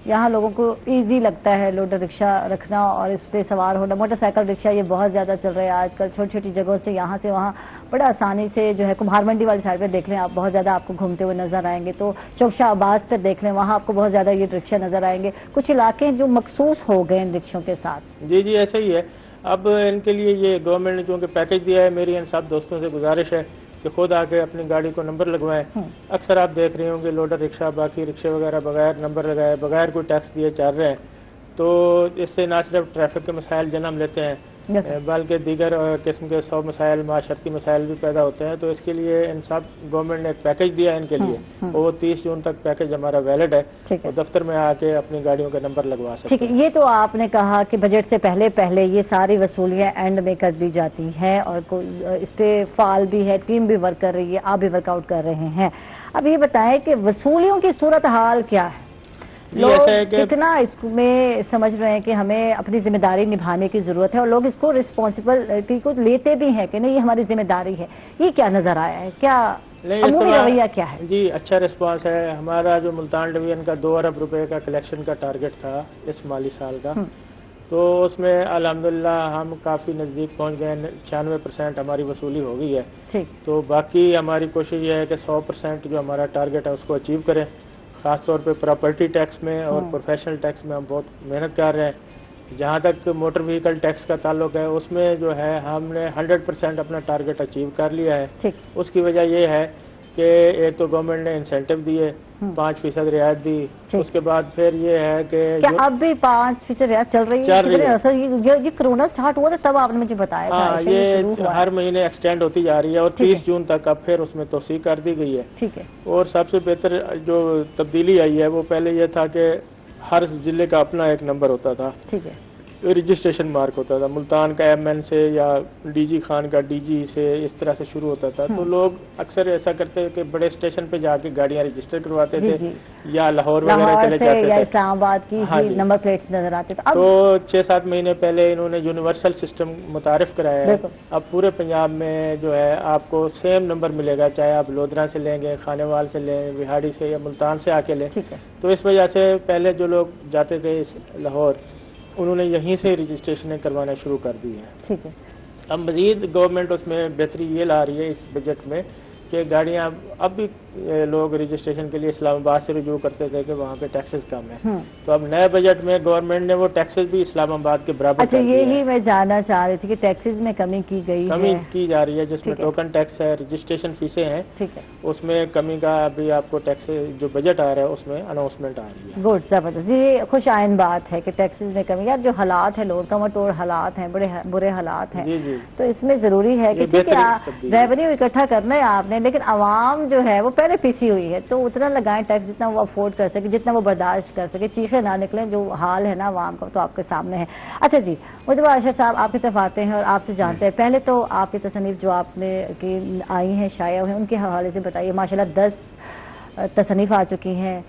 यहाँ लोगों को इजी लगता है लोडर रिक्शा रखना और इस पे सवार होना। मोटरसाइकिल रिक्शा ये बहुत ज्यादा चल रहा है आजकल। छोटी छोटी जगहों से यहाँ से वहाँ बड़ा आसानी से जो है, कुम्हार मंडी वाली साइड पे देख लें आप, बहुत ज्यादा आपको घूमते हुए नजर आएंगे। तो चौक आबाद पे देख लें, वहाँ आपको बहुत ज्यादा ये रिक्शा नजर आएंगे। कुछ इलाके जो मखसूस हो गए इन रिक्शों के साथ। जी जी, ऐसा ही है। अब इनके लिए ये गवर्नमेंट ने चूंकि पैकेज दिया है, मेरी इन सब दोस्तों से गुजारिश है कि खुद आके अपनी गाड़ी को नंबर लगवाएं। अक्सर आप देख रहे होंगे लोडर रिक्शा, बाकी रिक्शे वगैरह बगैर नंबर लगाए, बगैर कोई टैक्स दिए चल रहे हैं। तो इससे ना सिर्फ ट्रैफिक के मसाइल जन्म लेते हैं बल्कि दीगर किस्म के 100 मसाइल, माशरती मसाइल भी पैदा होते हैं। तो इसके लिए इन सब गवर्नमेंट ने एक पैकेज दिया है इनके लिए, और वो 30 जून तक पैकेज हमारा वैलिड है। तो दफ्तर में आके अपनी गाड़ियों का नंबर लगवा सकते हैं। ठीक है। ये तो आपने कहा कि बजट से पहले पहले ये सारी वसूलियां एंड में कर दी जाती हैं और इस पे फाल भी है, टीम भी वर्क कर रही है, आप भी वर्कआउट कर रहे हैं। अब ये बताएं कि वसूलियों की सूरत हाल क्या है? लोग कितना इसमें समझ रहे हैं कि हमें अपनी जिम्मेदारी निभाने की जरूरत है और लोग इसको रिस्पॉन्सिबिलिटी को लेते भी हैं कि नहीं ये हमारी जिम्मेदारी है? ये क्या नजर आया है? क्या अमूली रवैया क्या है? जी, अच्छा रिस्पांस है। हमारा जो मुल्तान डिवीजन का 2 अरब रुपए का कलेक्शन का टारगेट था इस माली साल का, तो उसमें अल्हम्दुलिल्लाह हम काफी नजदीक पहुंच गए। 96% हमारी वसूली हो गई है। ठीक। तो बाकी हमारी कोशिश ये है कि 100% जो हमारा टारगेट है उसको अचीव करें। खास तौर पे प्रॉपर्टी टैक्स में और प्रोफेशनल टैक्स में हम बहुत मेहनत कर रहे हैं। जहाँ तक मोटर व्हीकल टैक्स का ताल्लुक है उसमें जो है हमने 100% अपना टारगेट अचीव कर लिया है। उसकी वजह ये है कि एक तो गवर्नमेंट ने इंसेंटिव दिए, 5% रियायत दी। उसके बाद फिर ये है कि क्या अब भी 5% रियायत चल रही है? सर ये कोरोना स्टार्ट हुआ था तब आपने मुझे बताया था। हाँ, ये हर महीने एक्सटेंड होती जा रही है और 30 जून तक अब फिर उसमें तोसी कर दी गई है। ठीक है। और सबसे बेहतर जो तब्दीली आई है वो पहले ये था कि हर जिले का अपना एक नंबर होता था। ठीक है। रजिस्ट्रेशन मार्क होता था, मुल्तान का MN से या DG खान का DG से, इस तरह से शुरू होता था। तो लोग अक्सर ऐसा करते कि बड़े स्टेशन पे जाके गाड़ियां रजिस्टर करवाते थे या लाहौर वगैरह चले जाते थे या इस्लामाबाद की नंबर प्लेट्स नजर आते थे। तो 6-7 महीने पहले इन्होंने यूनिवर्सल सिस्टम मुतारिफ कराया है। अब पूरे पंजाब में जो है आपको सेम नंबर मिलेगा, चाहे आप लोधरा से लेंगे, खानेवाल से लें, विहाड़ी से या मुल्तान से आके लें। तो इस वजह से पहले जो लोग जाते थे लाहौर, उन्होंने यहीं से रजिस्ट्रेशन करवाना शुरू कर दी है। ठीक है। अब मजीद गवर्नमेंट उसमें बेहतरी ये ला रही है इस बजट में कि गाड़ियां अब भी लोग रजिस्ट्रेशन के लिए इस्लामाबाद से रुजू करते थे कि वहाँ पे टैक्सेस कम है। तो अब नए बजट में गवर्नमेंट ने वो टैक्सेस भी इस्लामाबाद के बराबर कर दिया है। यही मैं जानना चाह रही थी कि टैक्सेस में कमी की गई कमी की जा रही है, जिसमें टोकन टैक्स है, रजिस्ट्रेशन फीसें हैं। ठीक है। उसमें कमी का अभी आपको टैक्स जो बजट आ रहा है उसमें अनाउंसमेंट आ रही है। गुड, जबरदस्त। ये खुश आइन बात है कि टैक्सेस में कमी। यार जो हालात है, लोग कमर हालात हैं, बड़े बुरे हालात हैं। जी जी। तो इसमें जरूरी है कि रेवेन्यू इकट्ठा करना है आपने, लेकिन आवाम जो है वो पहले पिसी हुई है, तो उतना लगाएं टैक्स जितना वो अफोर्ड कर सके, जितना वो बर्दाश्त कर सके। चीखें ना निकलें, जो हाल है ना आवाम का तो आपके सामने है। अच्छा जी, मुझे आयशा साहब आपकी तरफ आते हैं और आपसे जानते हैं। पहले तो आपकी तसनीफ जो आपने की आई हैं, शाया हुई हैं, उनके हवाले से बताइए। माशाल्लाह 10 तसनीफ आ चुकी हैं,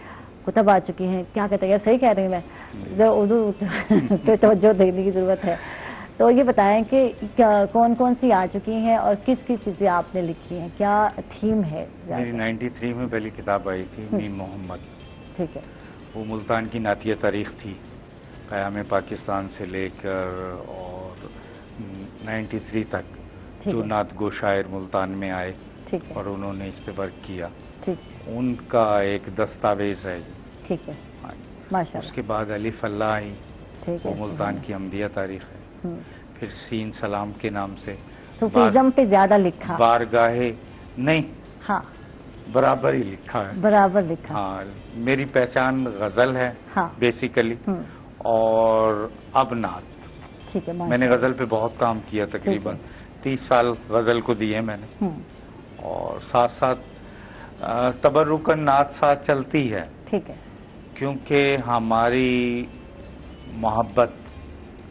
कुतब आ चुकी हैं। क्या कहते हैं, सही कह रही हूँ मैं? उर्दू पे तवज्जो देने की जरूरत है। तो ये बताएं कि कौन कौन सी आ चुकी हैं और किस किस चीज़ें आपने लिखी हैं, क्या थीम है? मेरी 93 में पहली किताब आई थी, मीर मोहम्मद। ठीक है। वो मुल्तान की नातिया तारीख थी, क़याम पाकिस्तान से लेकर और 93 तक जो नात गो शायर मुल्तान में आए और उन्होंने इस पे वर्क किया। उनका एक दस्तावेज है। ठीक है, माशाअल्लाह। उसके बाद अलिफ अल्लाह आई, वो मुल्तान की अहमदिया तारीख है। फिर सीन सलाम के नाम से सूफीज़्म पे ज्यादा लिखा, बारगाहे नहीं, हाँ बराबर ही लिखा है, बराबर लिखा। हाँ, मेरी पहचान गजल है, हाँ, बेसिकली, और अब नात। ठीक है, मैंने गजल पे बहुत काम किया, तकरीबन 30 साल गजल को दिए मैंने, और साथ साथ तबर्रुकन नात साथ चलती है। ठीक है, क्योंकि हमारी मोहब्बत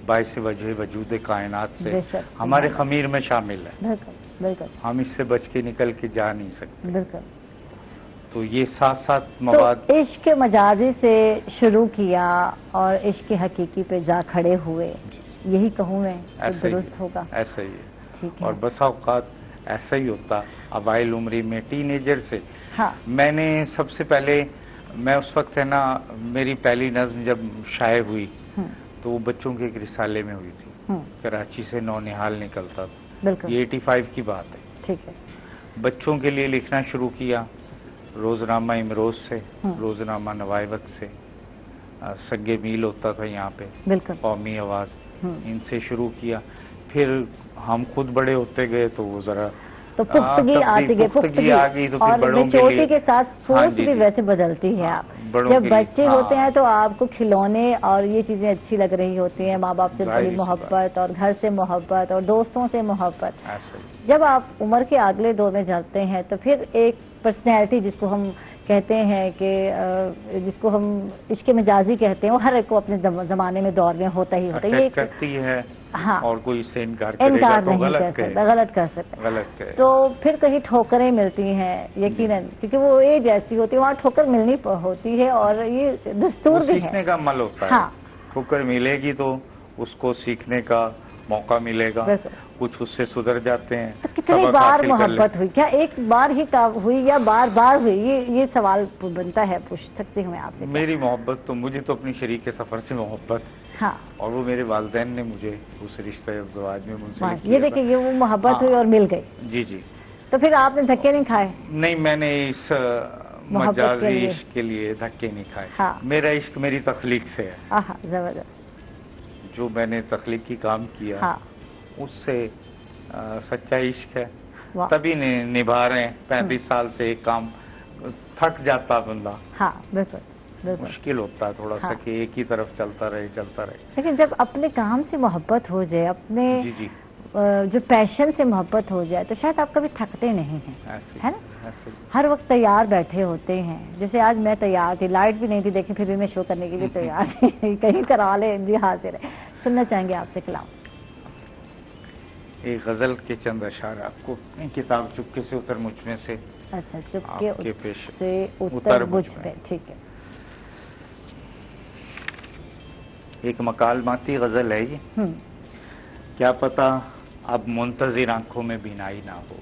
बाइस वजह वजूद कायनात से हमारे खमीर में शामिल है। बिल्कुल बिल्कुल, हम इससे बच के निकल के जा नहीं सकते। बिल्कुल। तो ये साथ साथ मवाद, तो इश्क मजाजी से शुरू किया और इश्क हकीकी पे जा खड़े हुए, यही कहूँ मैं, तो दुरुस्त होगा? ऐसा ही है। ठीक है। और बसा औकात ऐसा ही होता अवाइल उम्री में, टीनेजर से। हाँ। मैंने सबसे पहले, मैं उस वक्त है ना, मेरी पहली नज्म जब शाये हुई तो वो बच्चों के एक रिसाले में हुई थी, कराची से नौनिहाल निकलता था। ये 85 की बात है। ठीक है। बच्चों के लिए लिखना शुरू किया, रोजनामा इमरोज से, रोजनामा नवाइवत से, सग्गे मील होता था यहाँ पे, कौमी आवाज, इनसे शुरू किया। फिर हम खुद बड़े होते गए तो वो जरा तो पुख्तगी आती गई, पुख्तगी आ गई, तो और मेच्योरिटी के साथ सोच भी वैसे बदलती है। आप जब बच्चे होते हैं तो आपको खिलौने और ये चीजें अच्छी लग रही होती हैं, माँ बाप से बड़ी मोहब्बत और घर से मोहब्बत और दोस्तों से मोहब्बत। जब आप उम्र के अगले दौर में चलते हैं तो फिर एक पर्सनैलिटी, जिसको हम कहते हैं कि जिसको हम इश्क मजाजी कहते हैं, वो हर एक को अपने जमाने में दौर में होता ही होता है। ये करती है, हाँ, और कोई इससे इनकार करेगा तो गलत कर सकता है। तो फिर कहीं ठोकरें मिलती हैं, यकीनन, क्योंकि वो एज ऐसी होती है, वहाँ ठोकर मिलनी होती है और ये दस्तूर भी है, सीखने का अमल होता है। हाँ, ठोकर मिलेगी तो उसको सीखने का मौका मिलेगा, कुछ उससे सुधर जाते हैं। तो कितनी बार मोहब्बत हुई, क्या एक बार ही हुई या बार बार हुई? ये सवाल बनता है, पूछ सकती हूँ मैं आपसे। मेरी मोहब्बत तो, मुझे तो अपनी शरीक के सफर से मोहब्बत, हाँ, और वो मेरे वालिदैन ने मुझे उस रिश्ते अज़वाज में मुंसलिक किया। ये देखिए, ये वो मोहब्बत हुई और मिल गई। जी जी। तो फिर आपने धक्के नहीं खाए? नहीं, मैंने इस मजाजी इश्क के लिए धक्के नहीं खाए। हाँ। मेरा इश्क मेरी तख्लीक से है। जबरदस्त। जो मैंने तख्लीकी काम किया, हाँ, उससे सच्चा इश्क है, तभी निभा रहे हैं। 35 साल से एक काम, थक जाता बंदा। हाँ, बिल्कुल बिल्कुल, मुश्किल होता है थोड़ा, हाँ, सा कि एक ही तरफ चलता रहे। लेकिन जब अपने काम से मोहब्बत हो जाए, अपने जी जो पैशन से मोहब्बत हो जाए, तो शायद आप कभी थकते नहीं हैं, है ना? हर वक्त तैयार बैठे होते हैं। जैसे आज मैं तैयार थी, लाइट भी नहीं थी, देखें, फिर भी मैं शो करने के लिए तैयार थी। कहीं करा ले जी, हाजिर है। सुनना चाहेंगे आपसे कलाम? एक गजल के चंद अशार आपको, किताब चुपके से उतर मुझ में से। अच्छा, चुपके से उतर मुझ में, ठीक है। एक मकालमाती गजल है ये। क्या पता अब मुंतजिर आंखों में बीनाई ना हो,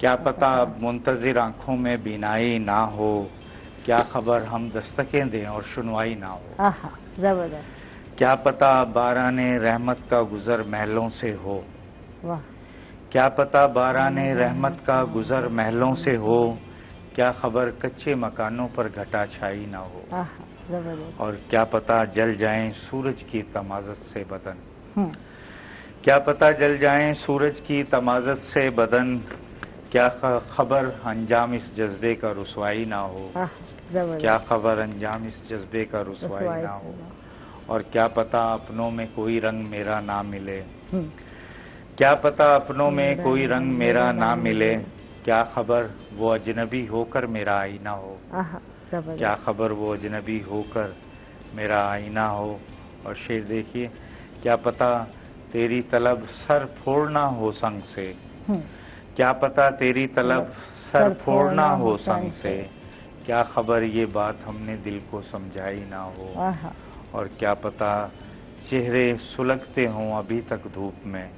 क्या पता अब मुंतजिर आंखों में बीनाई ना हो, क्या खबर हम दस्तकें दें और सुनवाई ना हो। जबरदस्त। क्या पता बाराने रहमत का गुजर महलों से हो, क्या पता बाराने रहमत का गुजर महलों से हो, क्या खबर कच्चे मकानों पर घटा छाई ना हो, और क्या पता जल जाएं सूरज की तमाज़त से बदन, क्या पता जल जाएं सूरज की तमाज़त से बदन, क्या खबर अंजाम इस जज्बे का रुसवाई ना हो, क्या खबर अंजाम इस जज्बे का रुसवाई ना हो, और क्या पता अपनों में कोई रंग मेरा ना मिले, क्या पता अपनों में कोई रंग मेरा ना मिले, क्या खबर वो अजनबी होकर मेरा आईना हो, क्या खबर वो अजनबी होकर मेरा आईना हो। और शेर देखिए, क्या पता तेरी तलब सर फोड़ना हो संग से, क्या पता तेरी तलब सर फोड़ना हो संग से, क्या खबर ये बात हमने दिल को समझाई ना हो, और क्या पता चेहरे सुलगते हों अभी तक धूप में,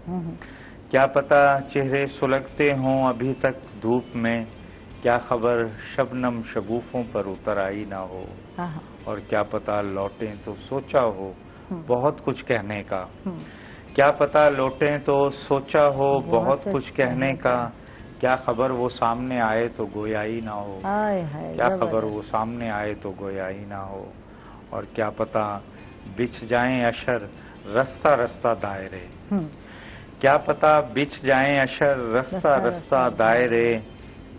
क्या पता चेहरे सुलगते हों अभी तक धूप में, क्या खबर शबनम शगुफों पर उतर आई ना हो, और क्या पता लौटें तो सोचा हो बहुत कुछ कहने का, क्या पता लौटें तो सोचा हो बहुत कुछ कहने का, کیا خبر وہ سامنے آئے تو گویا ہی نہ ہو، کیا خبر وہ سامنے آئے تو گویا ہی نہ ہو، اور کیا پتہ بچھ جائیں اشر رستہ رستہ دائرے، کیا پتہ بچھ جائیں اشر رستہ رستہ دائرے،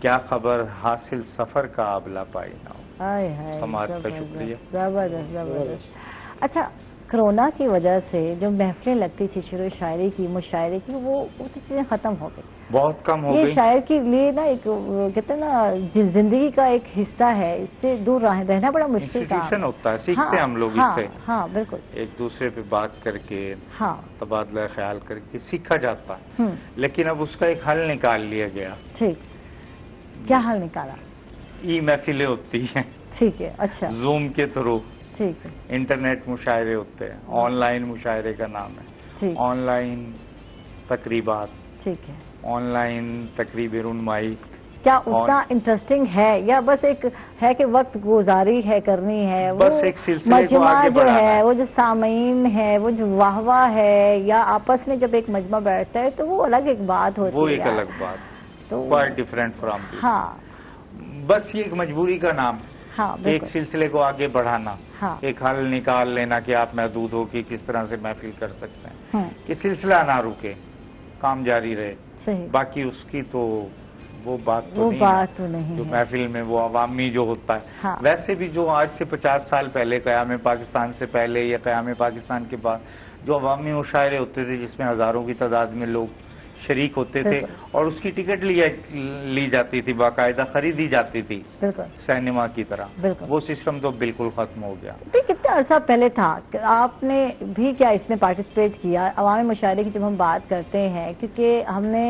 کیا خبر حاصل سفر کا آبلا پائی نہ ہو۔ سماعت کا شکریہ۔ زبردست زبردست۔ اچھا، کرونا کی وجہ سے جو محفلیں لگتی تھی شعر و شاعری کی، مشاعرے کی، وہ چیزیں ختم ہو گئی، بہت کم ہو گئی۔ یہ شاعر کے لیے نا ایک کہتے ہیں نا زندگی کا ایک حصہ ہے، اس سے دور رہنا بڑا مشکل انسٹیٹیوشن ہوتا ہے، سیکھتے ہیں ہم لوگ اس سے۔ ہاں بالکل، ایک دوسرے پہ بات کر کے، تبادلہ خیال کر کے سیکھا جاتا ہے، لیکن اب اس کا ایک حل نکال لیا گیا۔ ٹھیک، کیا حل نکالا؟ ای محفلیں ہوتی ہیں، ٹھیک ہے، اچھا، زوم کے تھرو، ٹھیک ہے، انٹرنیٹ مشاعرے ہوتے ہیں، آن لائن مشاعرے کا نام ہے، آن لائن تقریبات، ٹھیک ہے، آن لائن تقریب رونمائی۔ کیا اتنا انٹرسٹنگ ہے یا بس ایک ہے کہ وقت گزاری ہے، کرنی ہے؟ بس ایک سلسلے کو آگے جو ہے، وہ جو سامعین ہے، وہ جو واہ واہ ہے، یا آپس میں جب ایک مجمع بیٹھتا ہے تو وہ الگ ایک بات ہوتی ہے، وہ ایک الگ بات، کوائٹ ڈفرینٹ فرام دس۔ ہاں، بس یہ ایک مجبوری کا نام، ایک سلسلے کو آگے بڑھانا، ایک حل نکال لینا کہ آپ محدود ہو کہ کس طرح سے محفل کر سکتے ہیں، کہ سلسلہ نہ رکے، کام جاری رہے۔ باقی اس کی تو وہ بات تو نہیں، جو محفل میں وہ عوامی جو ہوتا ہے۔ ویسے بھی جو آج سے 50 سال پہلے، قیام پاکستان سے پہلے یا قیام پاکستان کے بعد جو عوامی مشاعرے ہوتے تھے جس میں ہزاروں کی تعداد میں لوگ شریک ہوتے تھے اور اس کی ٹکٹ لی جاتی تھی، باقاعدہ خریدی جاتی تھی سینما کی طرح، وہ سسٹم تو بالکل ختم ہو گیا۔ کتنا عرصہ پہلے تھا کہ آپ نے بھی کیا اس میں پارٹیسپیٹ کیا؟ عوامی مشاعرے کی جب ہم بات کرتے ہیں، کیونکہ ہم نے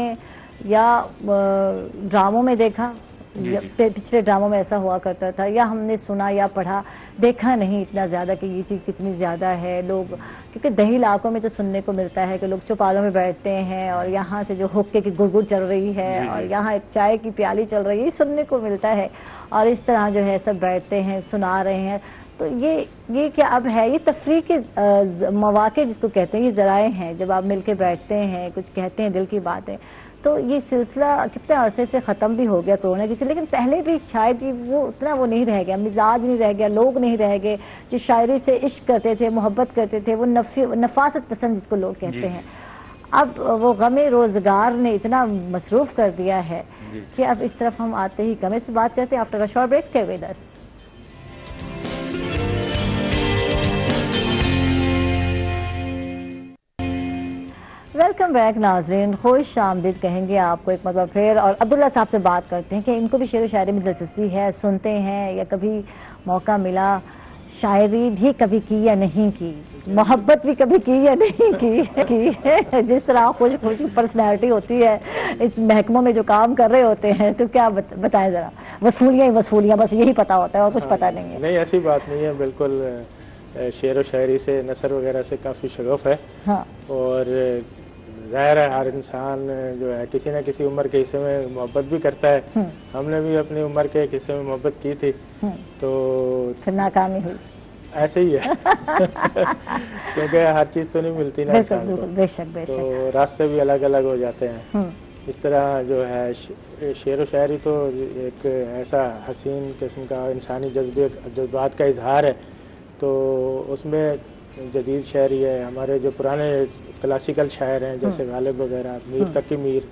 یا ڈراموں میں دیکھا، پچھلے ڈراموں میں ایسا ہوا کرتا تھا، یا ہم نے سنا یا پڑھا، دیکھا نہیں اتنا زیادہ کہ یہ چیز کتنی زیادہ ہے۔ لوگ کیونکہ دیہی علاقوں میں تو سننے کو ملتا ہے کہ لوگ چوپالوں میں بیٹھتے ہیں اور یہاں سے جو حقے کی گڑگڑ چل رہی ہے اور یہاں ایک چائے کی پیالی چل رہی ہے، سننے کو ملتا ہے، اور اس طرح جو ہے سب بیٹھتے ہیں، سنا رہے ہیں۔ تو یہ کیا اب ہے؟ یہ تفریح کے مواقع جس کو کہتے ہیں، یہ ذرائع ہیں، جب آپ مل کے بیٹھتے ہیں، کچھ کہتے ہیں دل کی باتیں، تو یہ سلسلہ کتنے عرصے سے ختم بھی ہو گیا کورونا کی، لیکن پہلے بھی شاید وہ اتنا وہ نہیں رہ گیا، مزاج نہیں رہ گیا، لوگ نہیں رہ گئے جو شاعری سے عشق کرتے تھے، محبت کرتے تھے، وہ نفاست پسند جس کو لوگ کہتے ہیں۔ اب وہ غم روزگار نے اتنا مصروف کر دیا ہے کہ اب اس طرف ہم آتے ہی کم۔ اس سے بات کرتے ہیں after a short break, stay with us. Welcome back ناظرین، خوش آمدید کہیں گے آپ کو ایک مرتبہ پھر، اور عبداللہ صاحب سے بات کرتے ہیں کہ ان کو بھی شعر و شاعری میں دلچسپی ہے، سنتے ہیں یا کبھی موقع ملا، شاعری بھی کبھی کی یا نہیں کی، محبت بھی کبھی کی یا نہیں کی ہے، جس طرح خوش پرسنالٹی ہوتی ہے اس محکموں میں جو کام کر رہے ہوتے ہیں، تو کیا بتائیں ذرا؟ وصولیاں ہی وصولیاں، بس یہی پتا ہوتا ہے اور کچھ پتا نہیں ہے۔ نہیں، ایسی بات نہیں ہے، بالکل شعر و شاعری سے، نثر وغیرہ سے کافی شغف ہے، اور ظاہر ہے ہر انسان جو ہے کسی نہ کسی عمر کے حصے میں محبت بھی کرتا ہے۔ ہم نے بھی اپنی عمر کے ایک حصے میں محبت کی تھی، تو پھر ناکامی ہوئی، ایسے ہی ہے کیونکہ ہر چیز تو نہیں ملتی نا انسان کو، بے شک بے شک، تو راستے بھی الگ الگ ہو جاتے ہیں۔ اس طرح جو ہے شعر و شاعری تو ایک ایسا حسین قسم کا انسانی جذبات کا اظہار ہے، تو اس میں جدید شاعری ہے، ہمارے جو پرانے کلاسیکل شاعر ہیں جیسے غالب وغیرہ، میر تقی میر،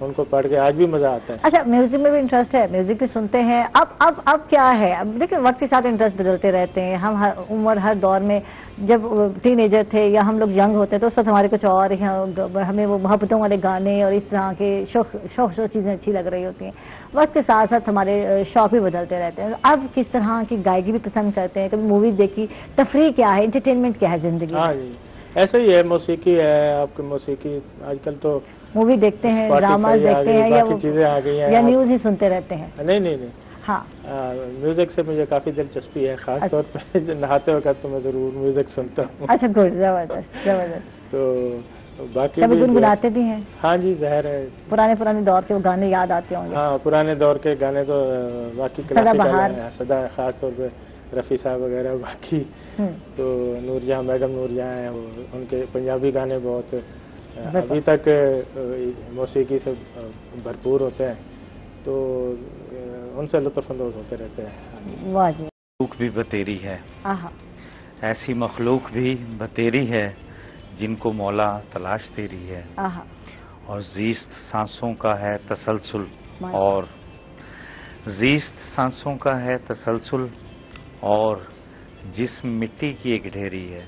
ان کو پڑھ کے آج بھی مزہ آتا ہے۔ اچھا، میوزک میں بھی انٹرسٹ ہے، میوزک بھی سنتے ہیں؟ اب کیا ہے، اب دیکھیں وقت کے ساتھ انٹرسٹ بدلتے رہتے ہیں، ہم ہر عمر ہر دور میں، جب ٹین ایجر تھے یا ہم لوگ ینگ ہوتے تو اس وقت ہمارے کچھ اور ہمیں وہ محبتوں والے گانے اور اس طرح کے شوق چیزیں اچھی لگ رہی ہوتی ہیں، وقت کے ساتھ ساتھ ہمارے شوق بھی بدلتے رہتے ہیں۔ اب کس طرح کی گائیکی بھی پسند کرتے ہیں؟ کبھی موویز دیکھی؟ تفریح کیا ہے، انٹرٹینمنٹ کیا ہے زندگی؟ ہاں جی، ایسا ہی ہے، موسیقی ہے، آپ کی موسیقی آج کل تو مووی دیکھتے ہیں، ڈراماز دیکھتے ہیں، یا نیوز ہی سنتے رہتے ہیں؟ نہیں، ہاں، میوزک سے مجھے کافی دلچسپی ہے، خاص طور پہ نہاتے وقت تو میں ضرور میوزک سنتا ہوں۔ اچھا، گڈ، زبردست۔ تو باقی کبھی گنگناتے بھی ہیں؟ ہاں جی، ظاہر ہے، پرانے دور کے وہ گانے یاد آتے ہوں گے؟ ہاں، پرانے دور کے گانے تو باقی کلاسیکل ہیں، سدا، خاص طور پہ رفیع صاحب وغیرہ، باقی تو نور جہاں، میڈم نور جہاں ہیں، ان کے پنجابی گانے بہت अभी तक मौसीकी से भरपूर होते हैं, तो उनसे लुत्फ़अंदोज़ होते रहते हैं। वाह जी। मखलूक भी बतेरी है, ऐसी मखलूक भी बतेरी है जिनको मौला तलाश तेरी है, और ज़ीस्त सांसों का है तसलसल, और ज़ीस्त सांसों का है तसलसल, और जिस्म मिट्टी की एक ढेरी है,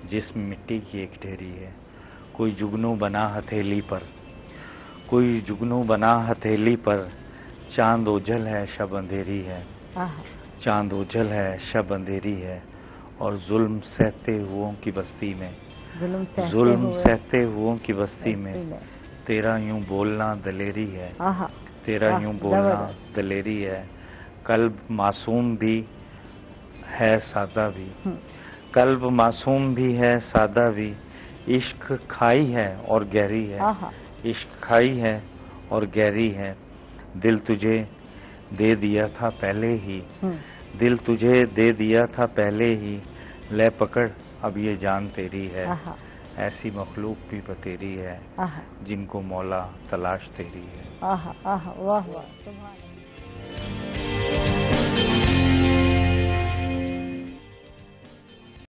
जिस्म मिट्टी की एक ढेरी है। कोई जुगनू बना हथेली पर, कोई जुगनू बना हथेली पर, चांद ओझल है शब अंधेरी है, चांद ओझल है शब अंधेरी है, और जुल्म सहते हुओं की बस्ती में, जुल्म सहते हुओं की बस्ती में, तेरा यूं बोलना दलेरी है, तेरा यूं बोलना दलेरी है। कल्ब मासूम भी है सादा भी, कल्ब मासूम भी है सादा भी, इश्क खाई है और गहरी है, इश्क खाई है और गहरी है। दिल तुझे दे दिया था पहले ही, दिल तुझे दे दिया था पहले ही, ले पकड़ अब ये जान तेरी है। ऐसी मखलूक भी बतेरी है जिनको मौला तलाश तेरी है। वाह वाह।